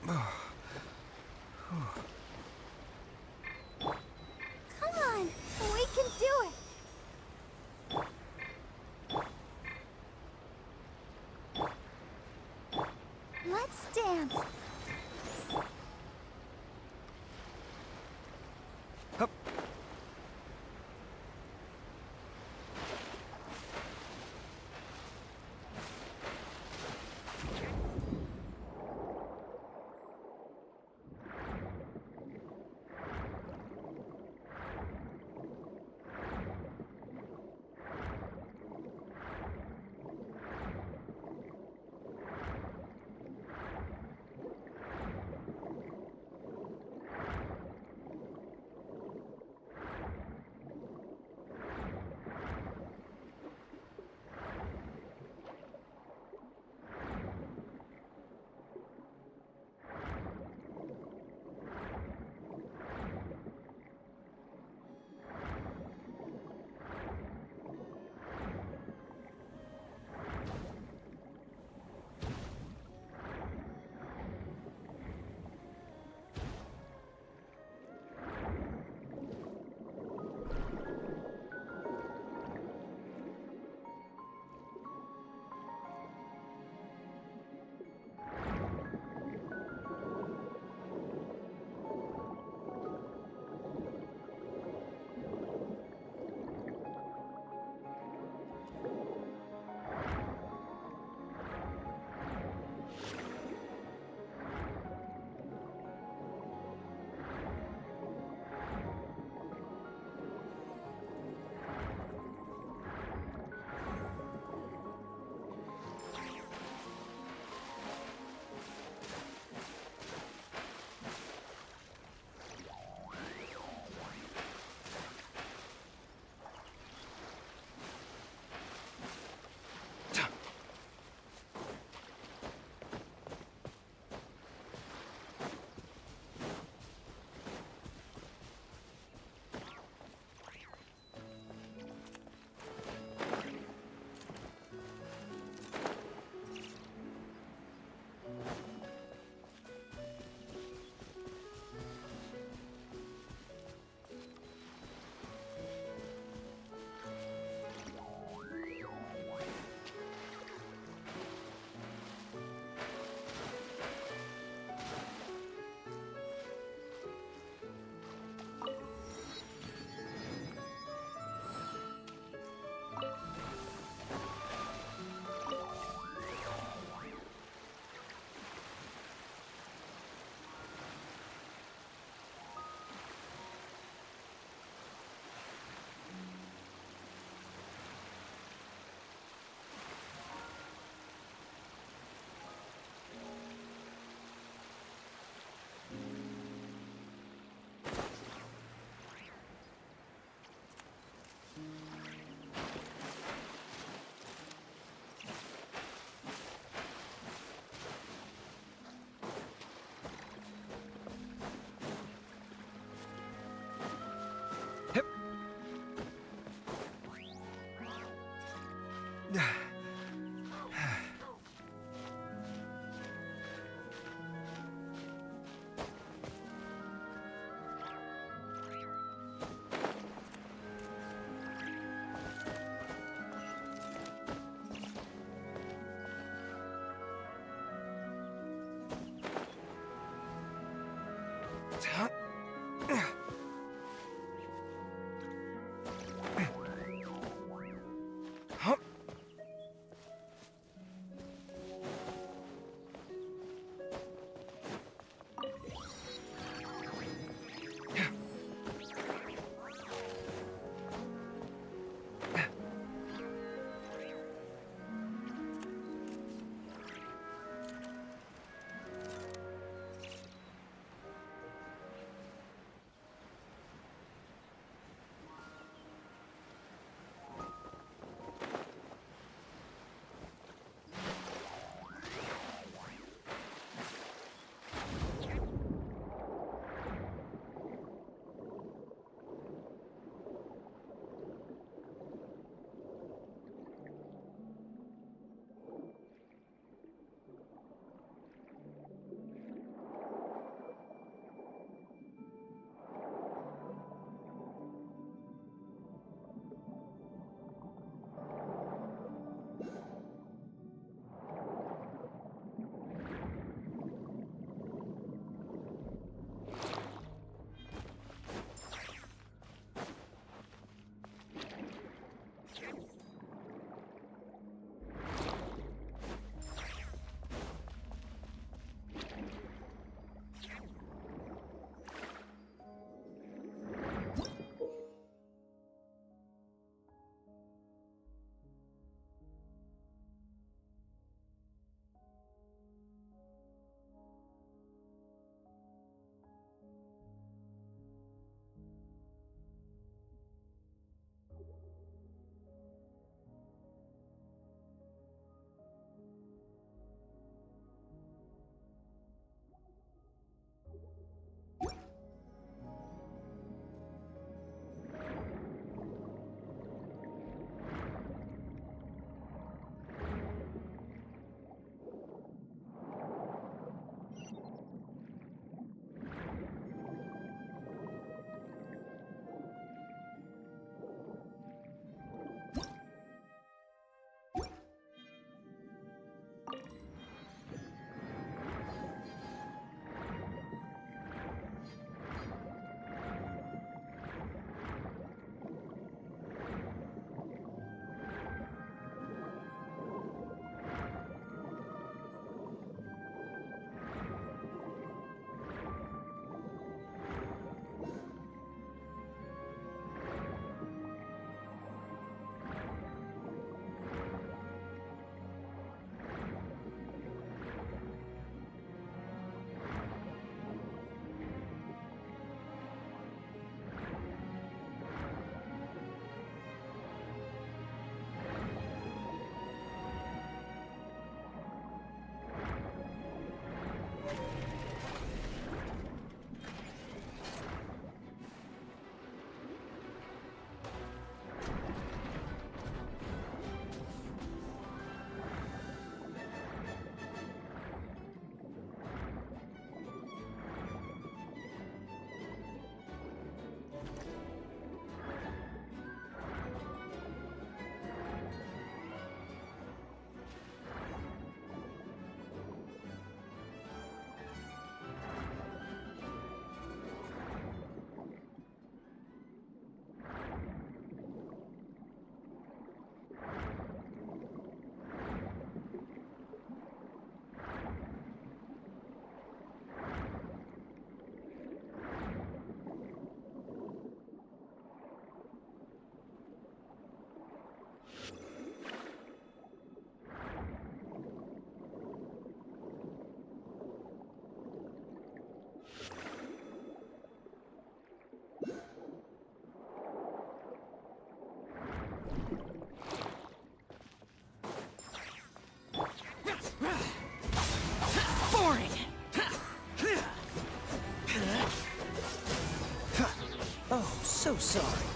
Come on, we can do it. Let's dance. Hup. Boring! Oh, so sorry.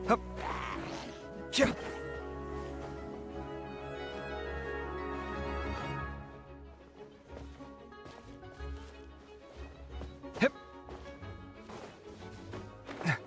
Hup. Yeah. Hip. Hip.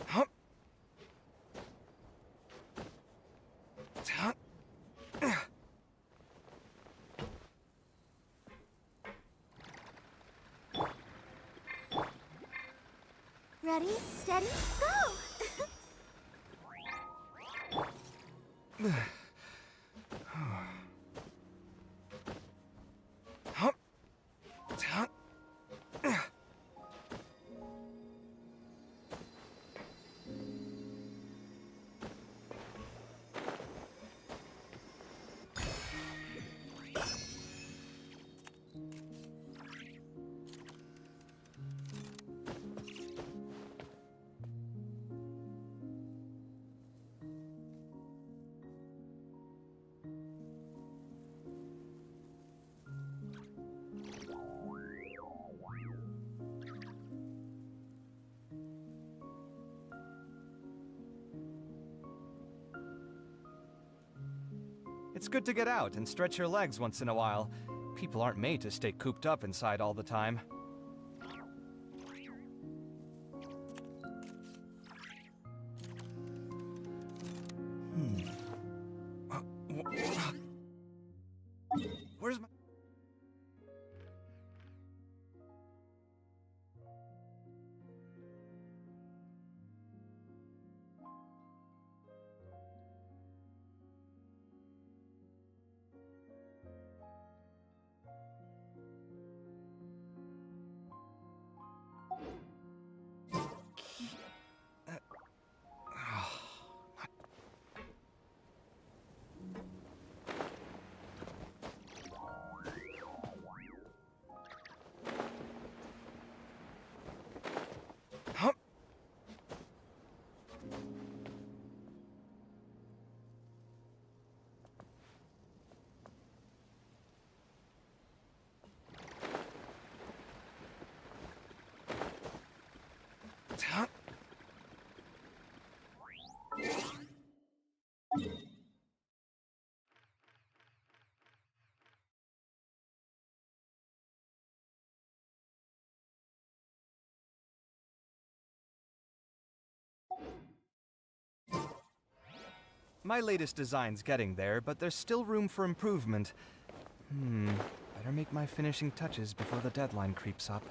Hop. Ready, steady, go! Hop. It's good to get out and stretch your legs once in a while. People aren't made to stay cooped up inside all the time. Where's my... My latest design's getting there, but there's still room for improvement. Better make my finishing touches before the deadline creeps up.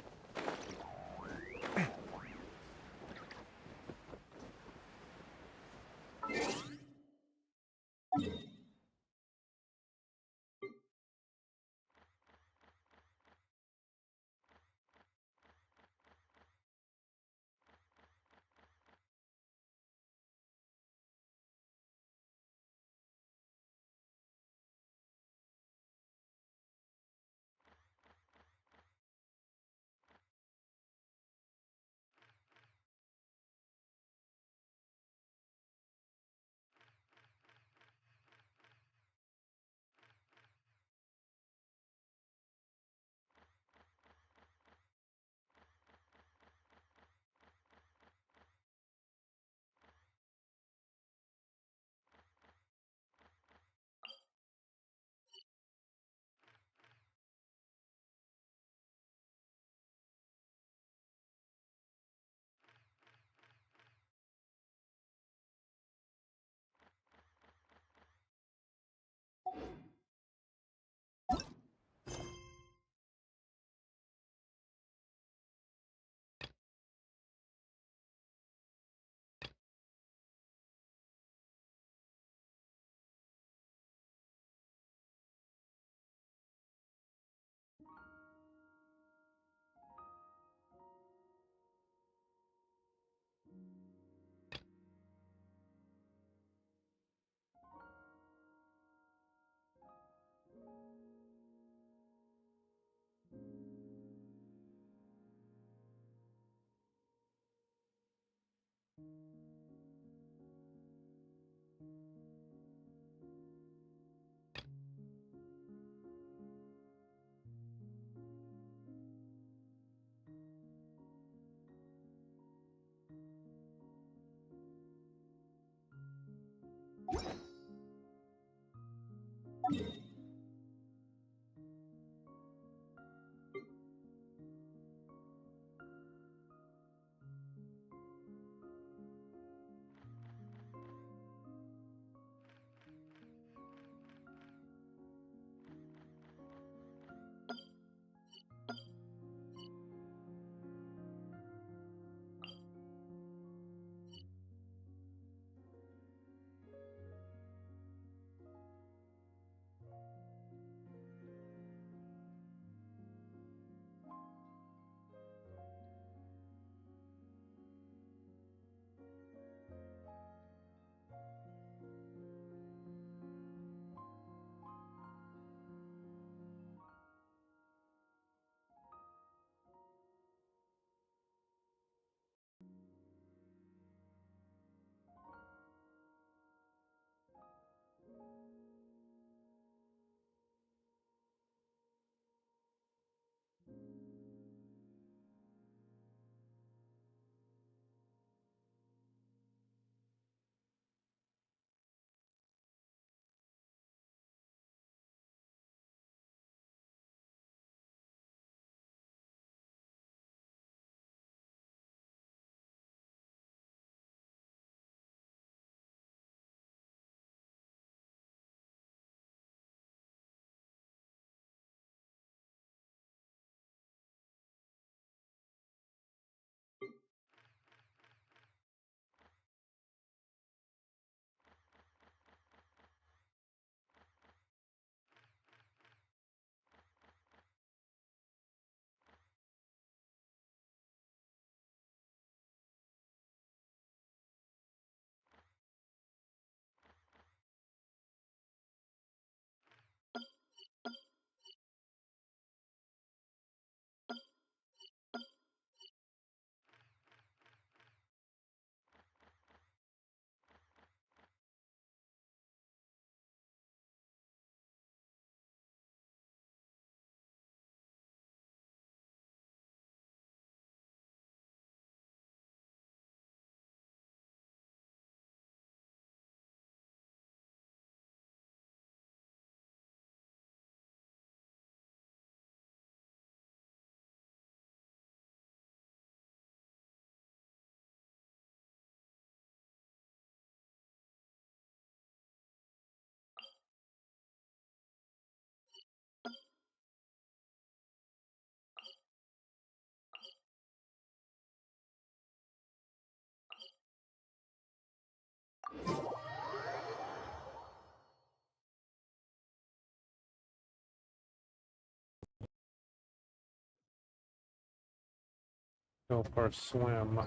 Go for a swim.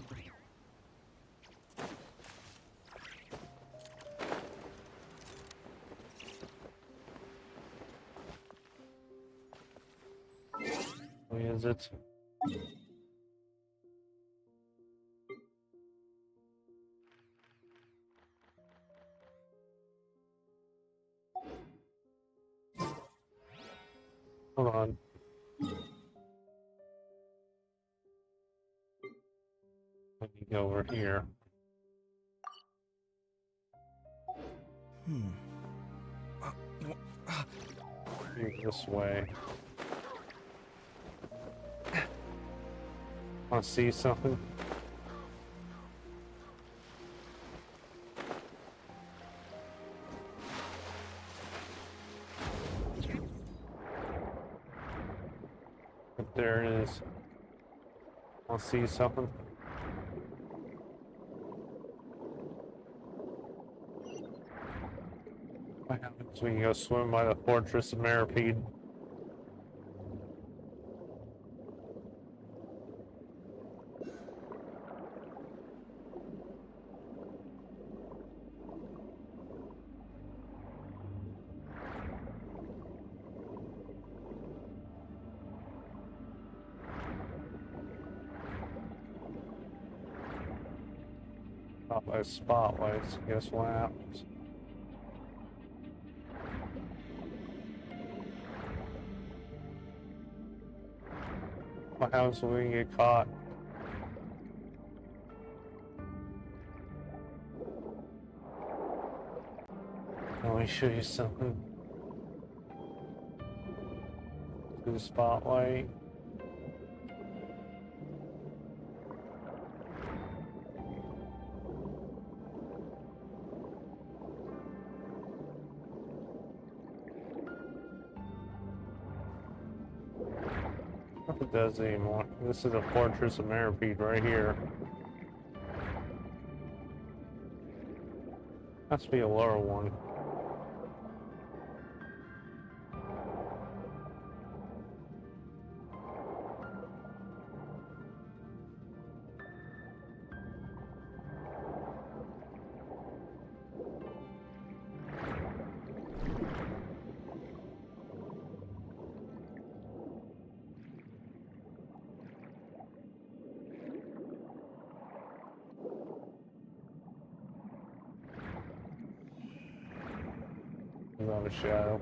Where is it? Hold on. Let me go over here. This way. Want to see something? There it is. Want to see something? What happens when you go swim by the Fortress of Maripede? Not by spotlights. Guess what happens? What happens when we get caught? Let me show you something. To the spotlight. I don't know if it does anymore. This is the Fortress of Maripede right here. Has to be a lower one. Without a shadow.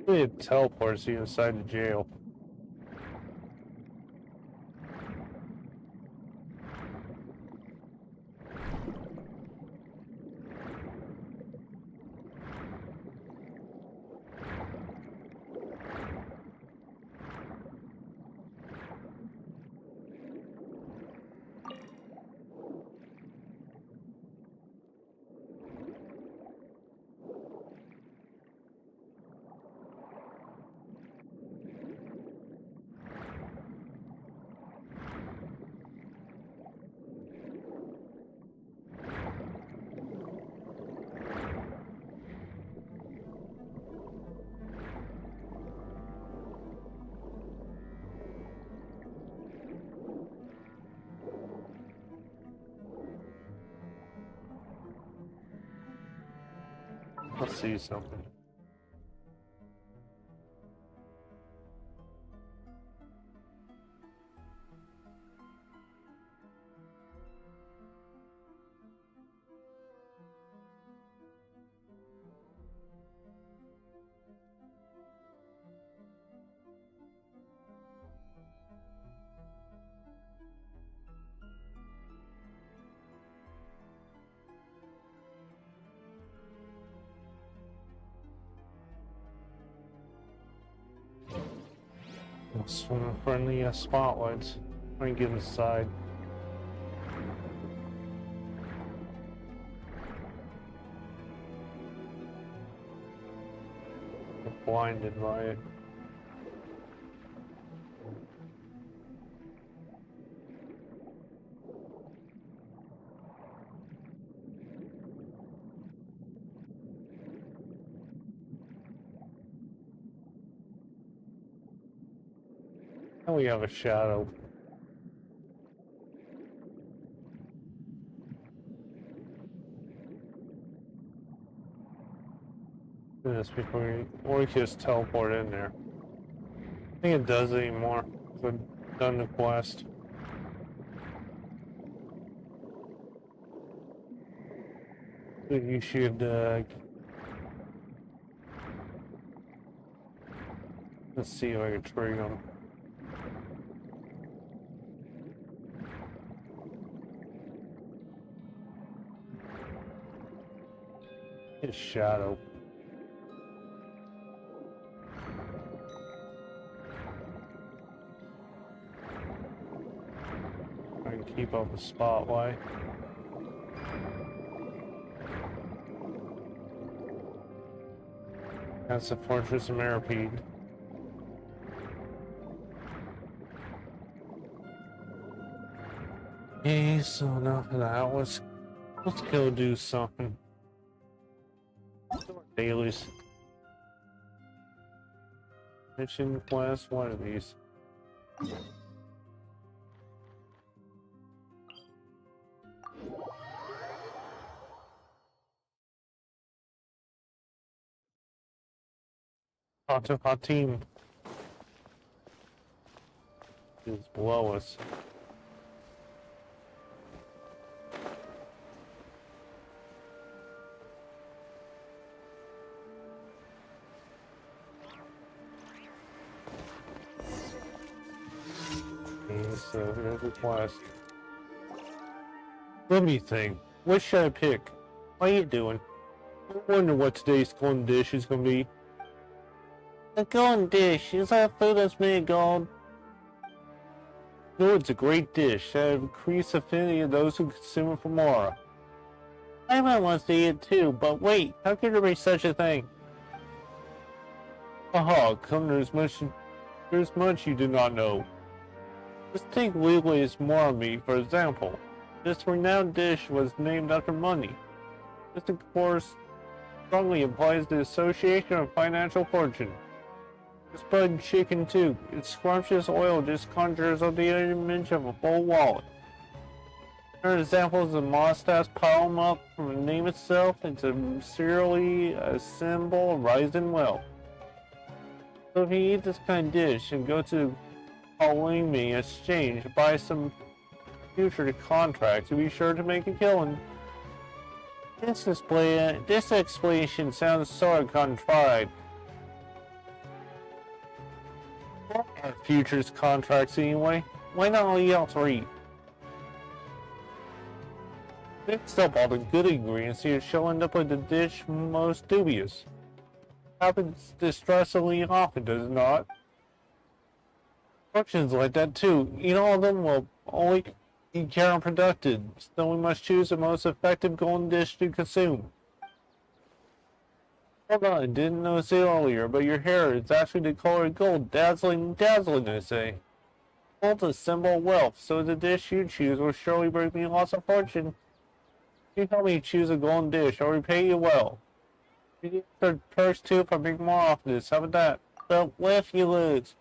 It teleports you inside the jail. Let's see something. Swim in front of the spotlights. I can get inside. I'm blinded by it. And we have a shadow. Do this before or we can just teleport in there. I think it does anymore. So I've done the quest. You should let's see if I can trigger them. His shadow. I can keep up the spotlight. That's the Fortress of Maripede. Okay, so enough of that. Let's go do something. Dailies. Mission quest, what are these? Hot team is below us. Okay, so here's the quest. Let me think. What should I pick? How you doing? I wonder what today's golden dish is gonna be. A golden dish? Is that food that's made of gold? No, it's a great dish that increases affinity of those who consume it for more. I might want to eat it too, but wait, how could there be such a thing? Aha, come there's much you do not know. Let's take Lily's more of me, for example. This renowned dish was named after money. This, of course, strongly implies the association of financial fortune. This bud chicken too. Its scrumptious oil just conjures up the image of a full wallet. There are examples of Mostas palm up from the name itself. It's serially a symbol of rising wealth. So if you eat this kind of dish and go to Pauline exchange, buy some future contracts, you'll be sure to make a killing. This explanation sounds sort of contrived. What are futures contracts anyway? Why not all y'all three? Mixed up all the good ingredients here, she'll end up with the dish most dubious. Happens distressingly often, does it not? Fortunes like that too. Eat all of them will only be counterproductive, so we must choose the most effective golden dish to consume. Hold on, I didn't notice it earlier, but your hair is actually the color of gold. Dazzling, I say. Gold's a symbol of wealth, so the dish you choose will surely bring me lots of fortune. If you help me choose a golden dish, I'll repay you well. You get the purse too if I bring more off this. How about that? But what if you lose?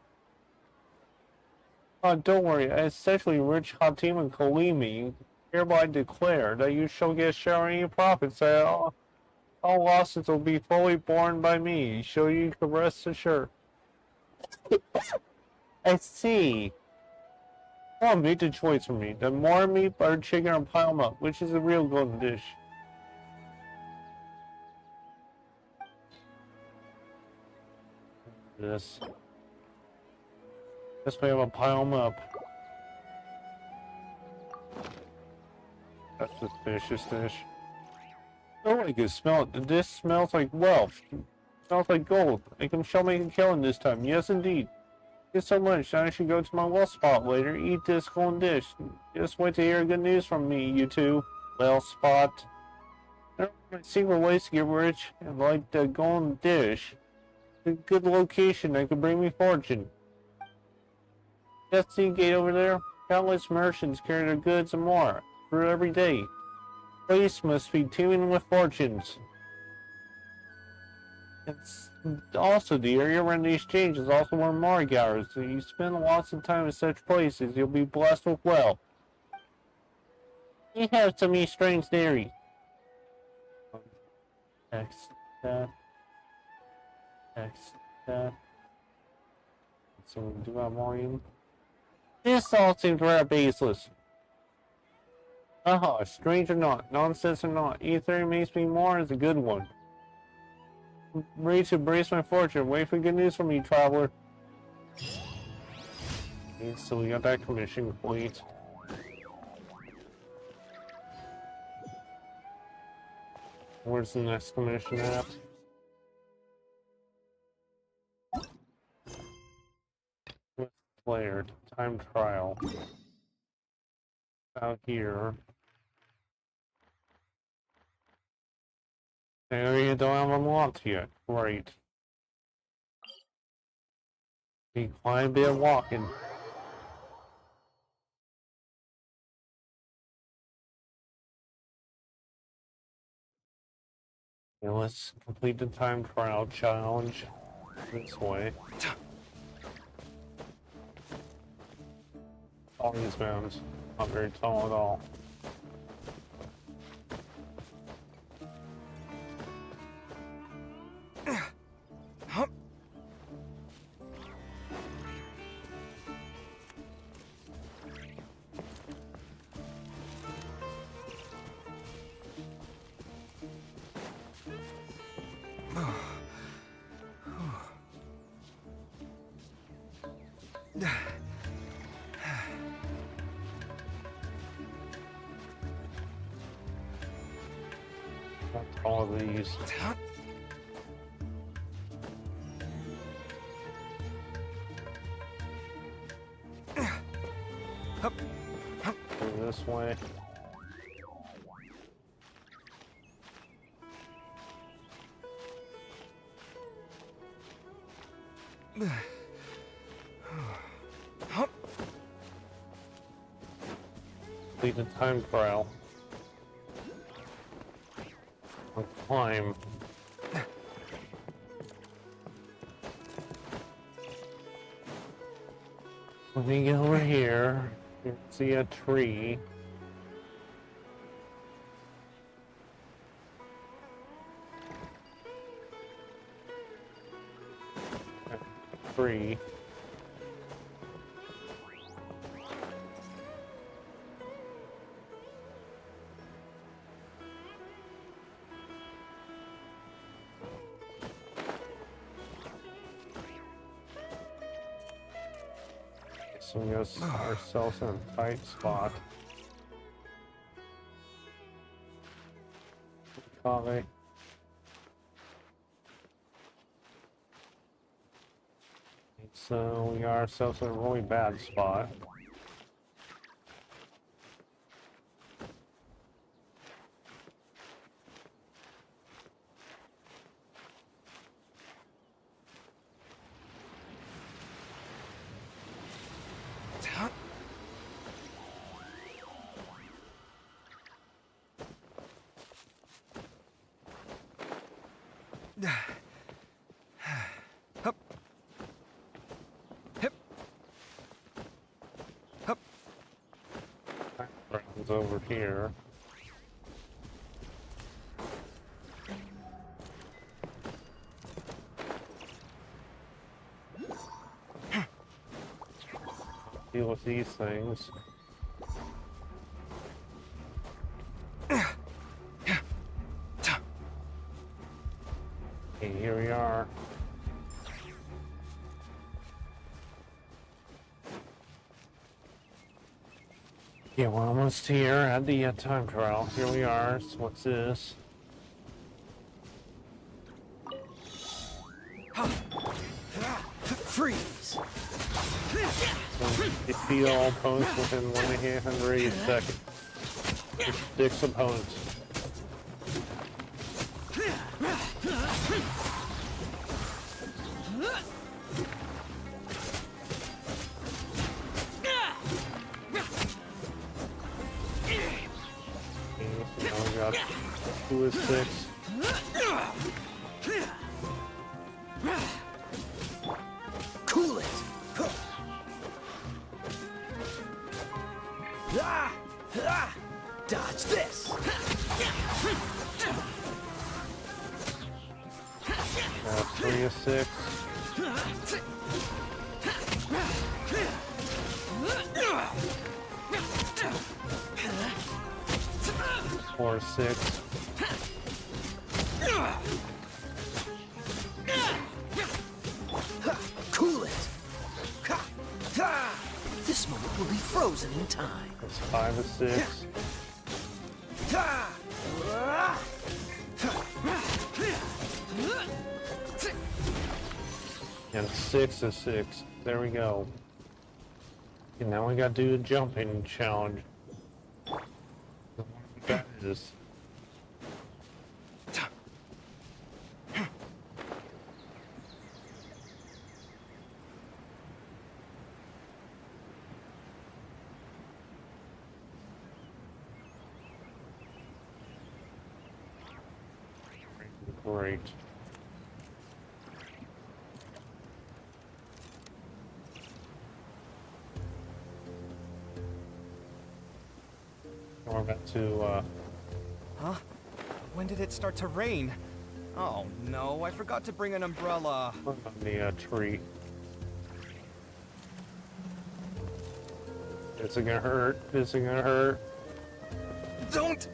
Oh, don't worry. As essentially rich Hatima Kalimi hereby declare that you shall get a share in your profits. All losses will be fully borne by me, so you can rest assured. I see. Come on, make the choice for me. The more meat, butter, chicken, or pile 'em up. Which is the real golden dish? This. This way I'm gonna pile 'em up. That's suspicious dish. Oh, I can smell it. This smells like wealth. It smells like gold. I can show me a killing this time. Yes, indeed. Thank you so much. I should go to my well spot later. Eat this golden dish. Just wait to hear good news from me, you two. Well spot. There are my secret ways to get rich, and like the golden dish, a good location that could bring me fortune. Just see gate over there. Countless merchants carry their goods and more through every day. Place must be teeming with fortunes. It's also the area around the exchange is also where Marigar is, so you spend lots of time in such places, you'll be blessed with wealth. You have so many strange theories. X that. X that. So we do have volume. This all seems rather baseless. Aha, strange or not, nonsense or not, either makes me more is a good one. Ready to embrace my fortune. Wait for good news from you, traveler. Okay, so we got that commission complete. Where's the next commission at? With player, time trial. Out here. Area don't have unlocked yet. Right. Be quite a bit of walking. Okay, let's complete the time trial challenge this way. All these mountains, not very tall at all. All of these. Go this way. Complete the time trial. Climb. Let me get over here. You can see a tree. Tree. So we got ourselves in a tight spot. Coffee. So we got ourselves in a really bad spot. Over here. Deal with these things. Okay, here we are. Yeah, we're almost here at the time trial. Here we are. So what's this? Freeze! So defeat all opponents within 180 seconds. Six opponents. Now we got 2 of 6. Cool it! Dodge this! 3 of 6. 4 of 6. Cool it! This moment will be frozen in time. That's 5 of 6. And 6 of 6. There we go. And now we gotta do the jumping challenge. That is. Great. We're about to, Huh? When did it start to rain? Oh no, I forgot to bring an umbrella. put on the tree. This is gonna hurt. This is gonna hurt. Don't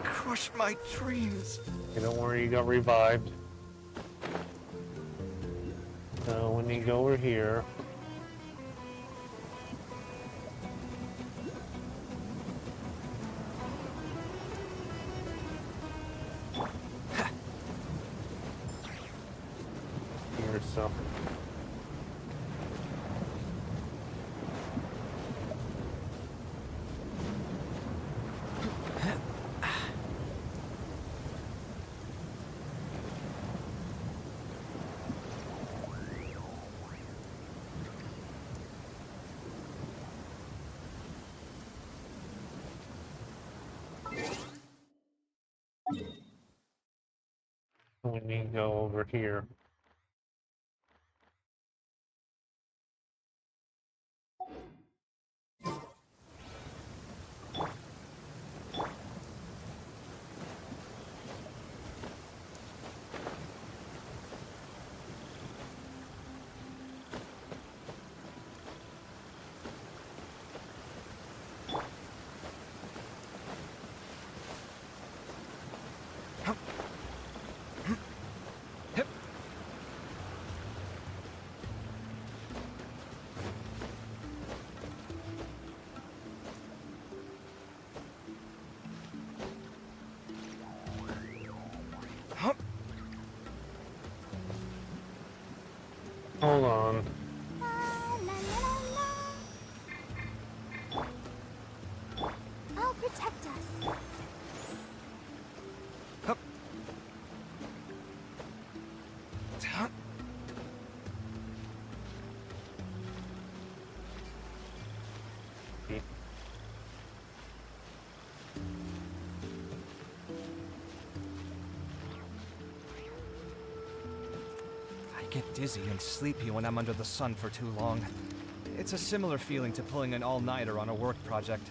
crush my dreams. Okay, don't worry, you got revived. So when you go over here, here's some. We need to go over here. Hold on. I'll protect us. Hup. Huh? I get dizzy and sleepy when I'm under the sun for too long. It's a similar feeling to pulling an all-nighter on a work project.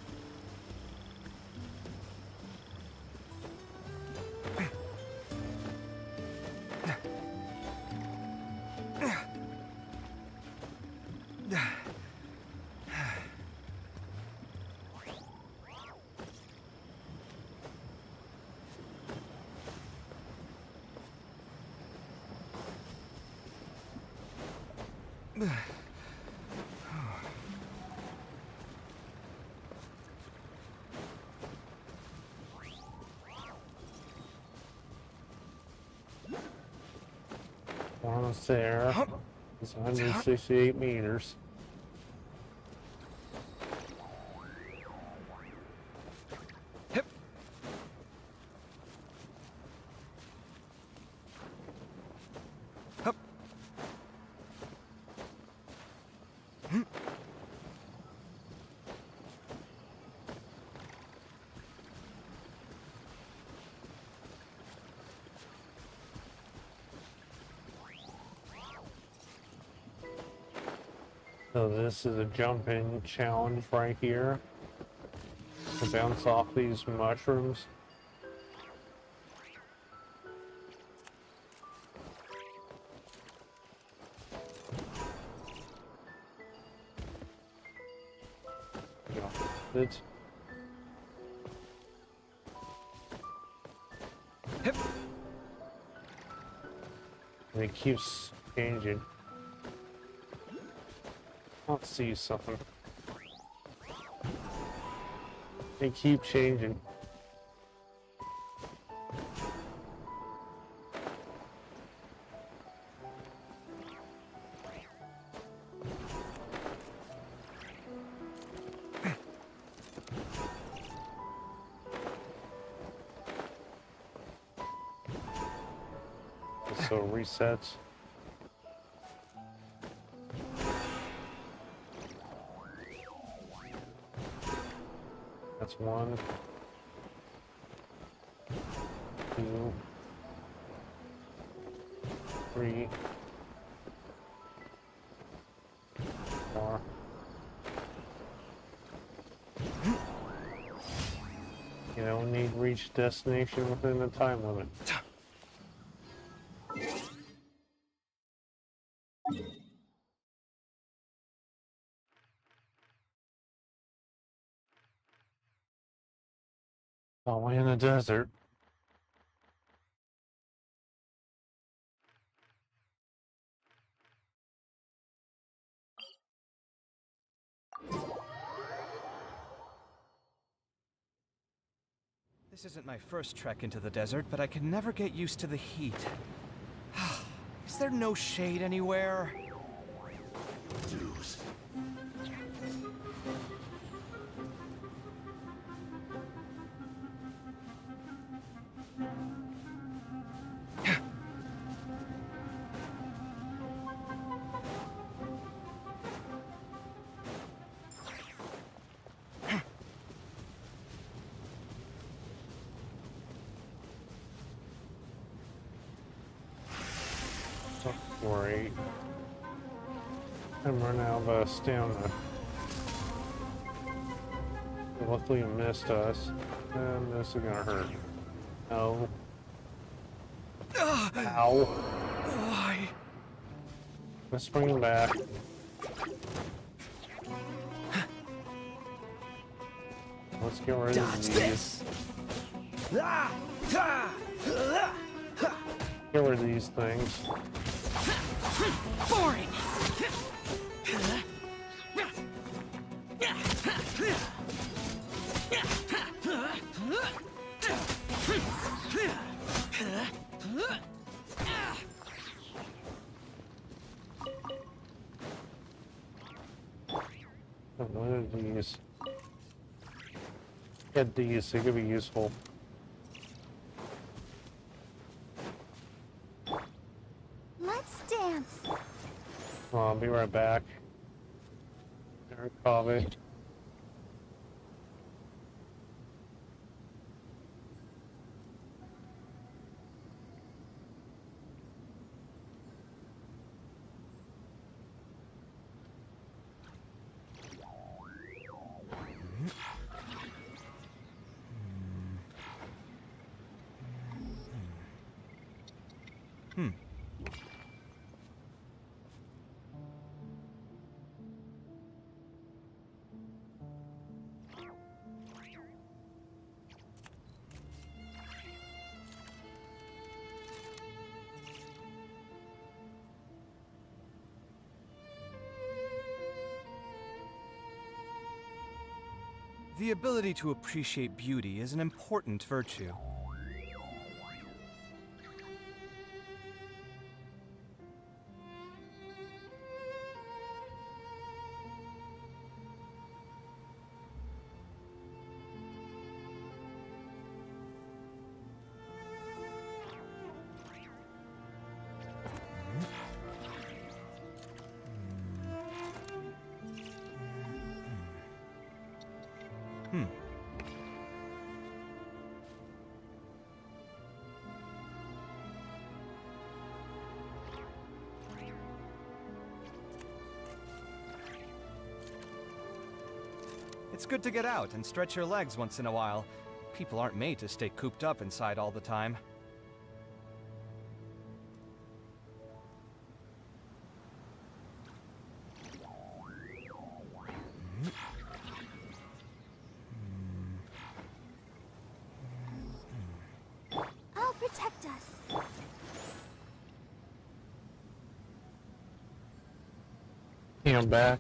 Almost there. It's 168 meters. Hip. Hup. Hmm. So this is a jump-in challenge right here to bounce off these mushrooms. It. And it keeps changing. Let's see something. They keep changing. So resets. That's 1, 2, 3, 4. You don't need to reach destination within the time limit. Oh, we're in the desert. This isn't my first trek into the desert, but I can never get used to the heat. Is there no shade anywhere? Deuce. Great. I'm running out of stamina. Luckily it missed us. And this is gonna hurt. No. Ow. Why? Let's bring him back. Let's get rid of these. Get rid of these things. Boring! What are these? Get these, they could be useful. Let's dance. I'll be right back. Eric Coffee. The ability to appreciate beauty is an important virtue. good to get out and stretch your legs once in a while. People aren't made to stay cooped up inside all the time. I'll protect us. Yeah, I'm back.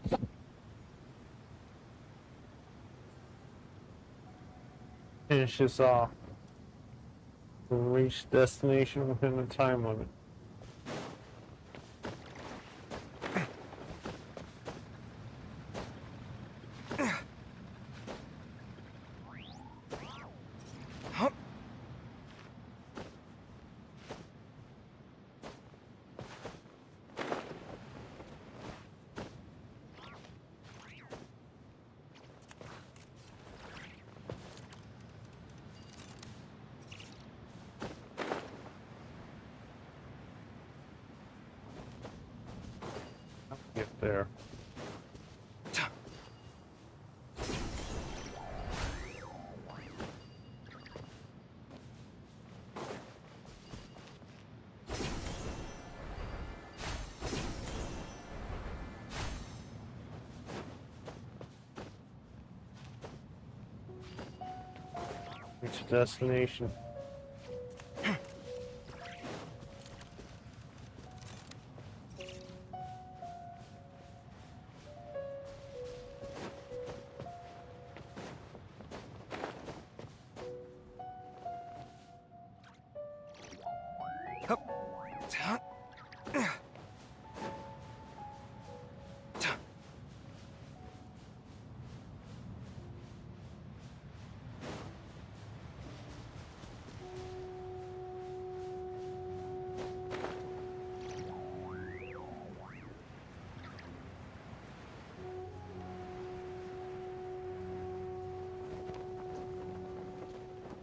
Finish this off. We'll reach destination within the time limit. Get there. Reach destination.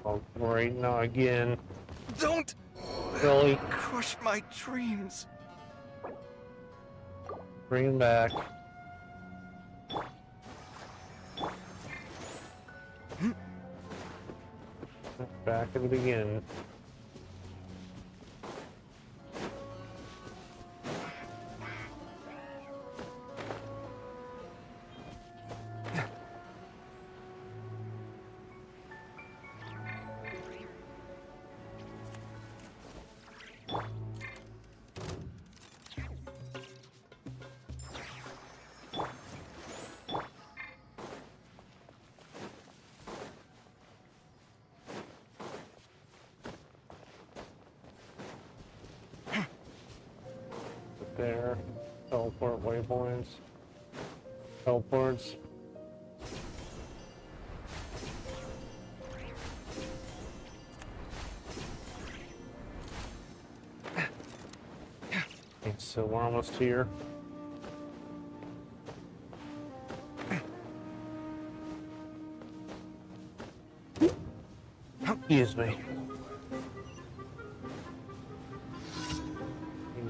Oh, right now again. Don't Billy, crush my dreams. bring him back. Back at the beginning. There. Teleport waypoints. Teleports. Okay, so we're almost here. Excuse me.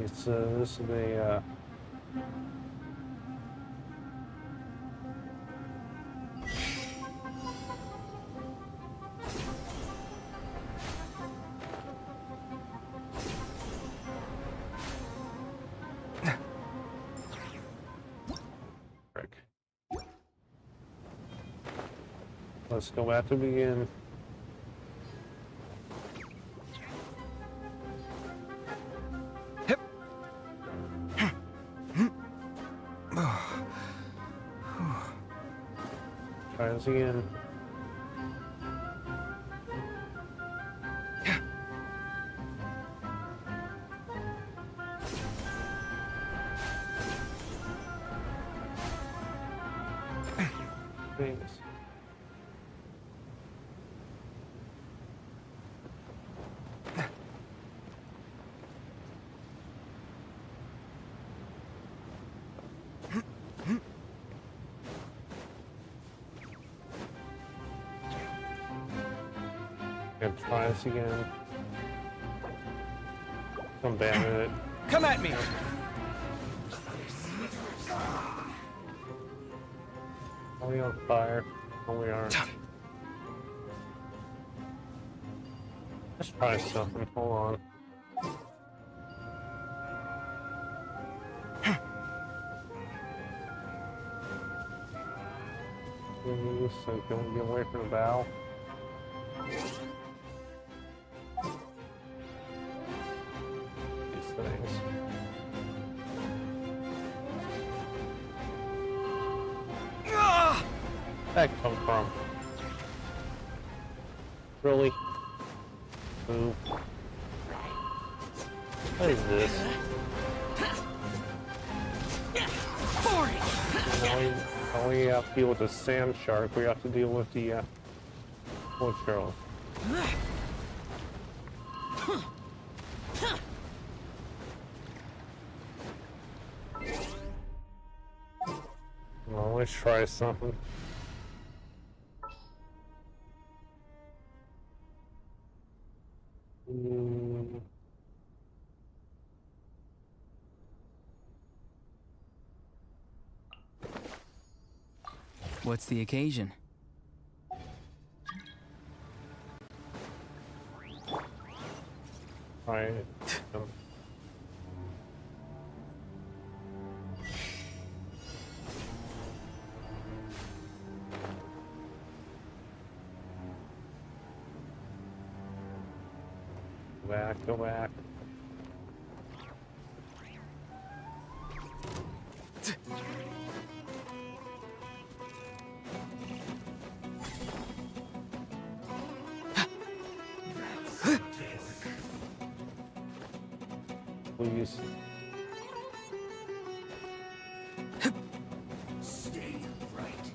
It's this is a frick. Let's go back to begin. Try this again. Thanks. Gonna try this again. Come back at it. Come at me! Only on fire. Oh, we are. Let's try something. Hold on. So can we get away from the bow? These things. Where'd that come from? Really? Move. What is this? Now we have to deal with the sand shark. We have to deal with the wood girls. Well, let's try something. What's the occasion? Right. Go back, go back. Please. Stay right.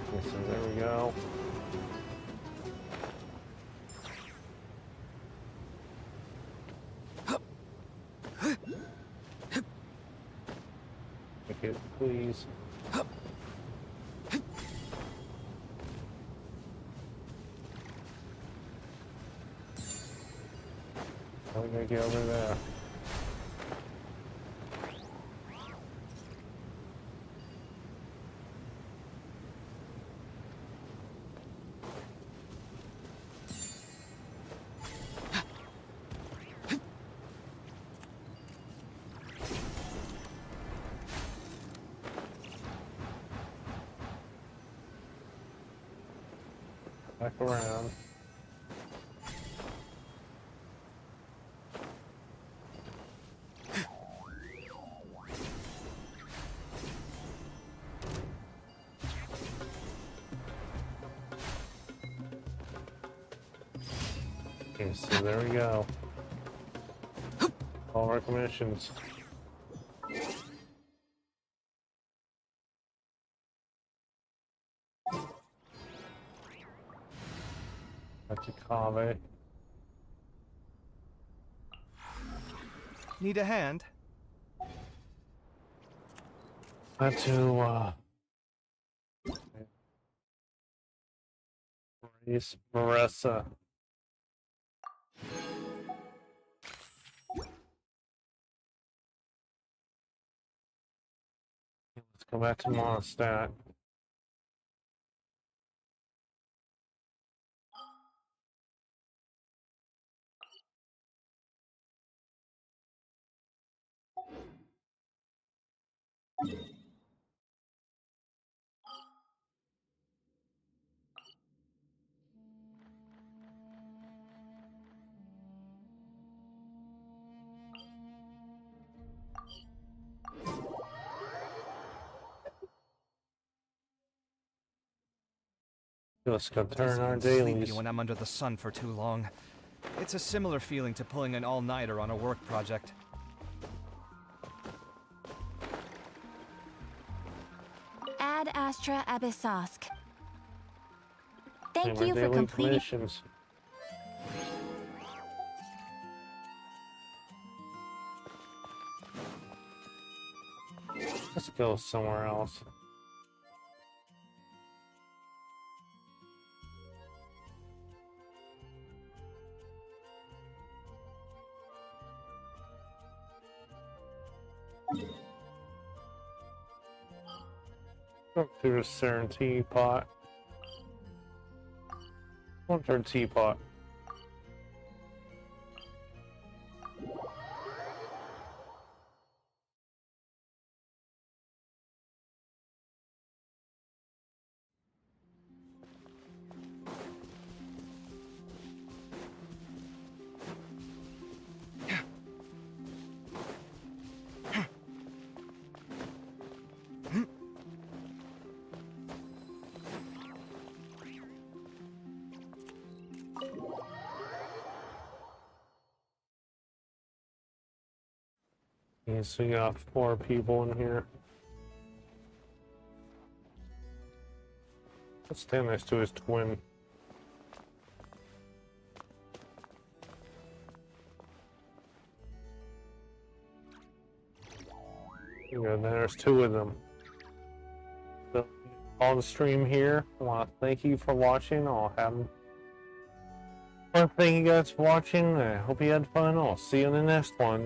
Okay, so there we go. Okay, please. How are we gonna get over there? Back around. Okay, so there we go. All our commissions. That's a Kave. Need a hand? Not to, Maurice Marissa. Let's go back to Mondstadt. Just go turn our Sleepy dailies. when I'm under the sun for too long. It's a similar feeling to pulling an all-nighter on a work project. Ad Astra Abyssosk. And Thank our you for daily completing. commissions. Let's go somewhere else. Go through a certain teapot. What's our teapot? Okay, so you got 4 people in here. Let's stand next to his twin. Yeah, there's 2 of them. So, on the stream here, I want to thank you for watching. Thank you guys for watching. I hope you had fun. I'll see you in the next one.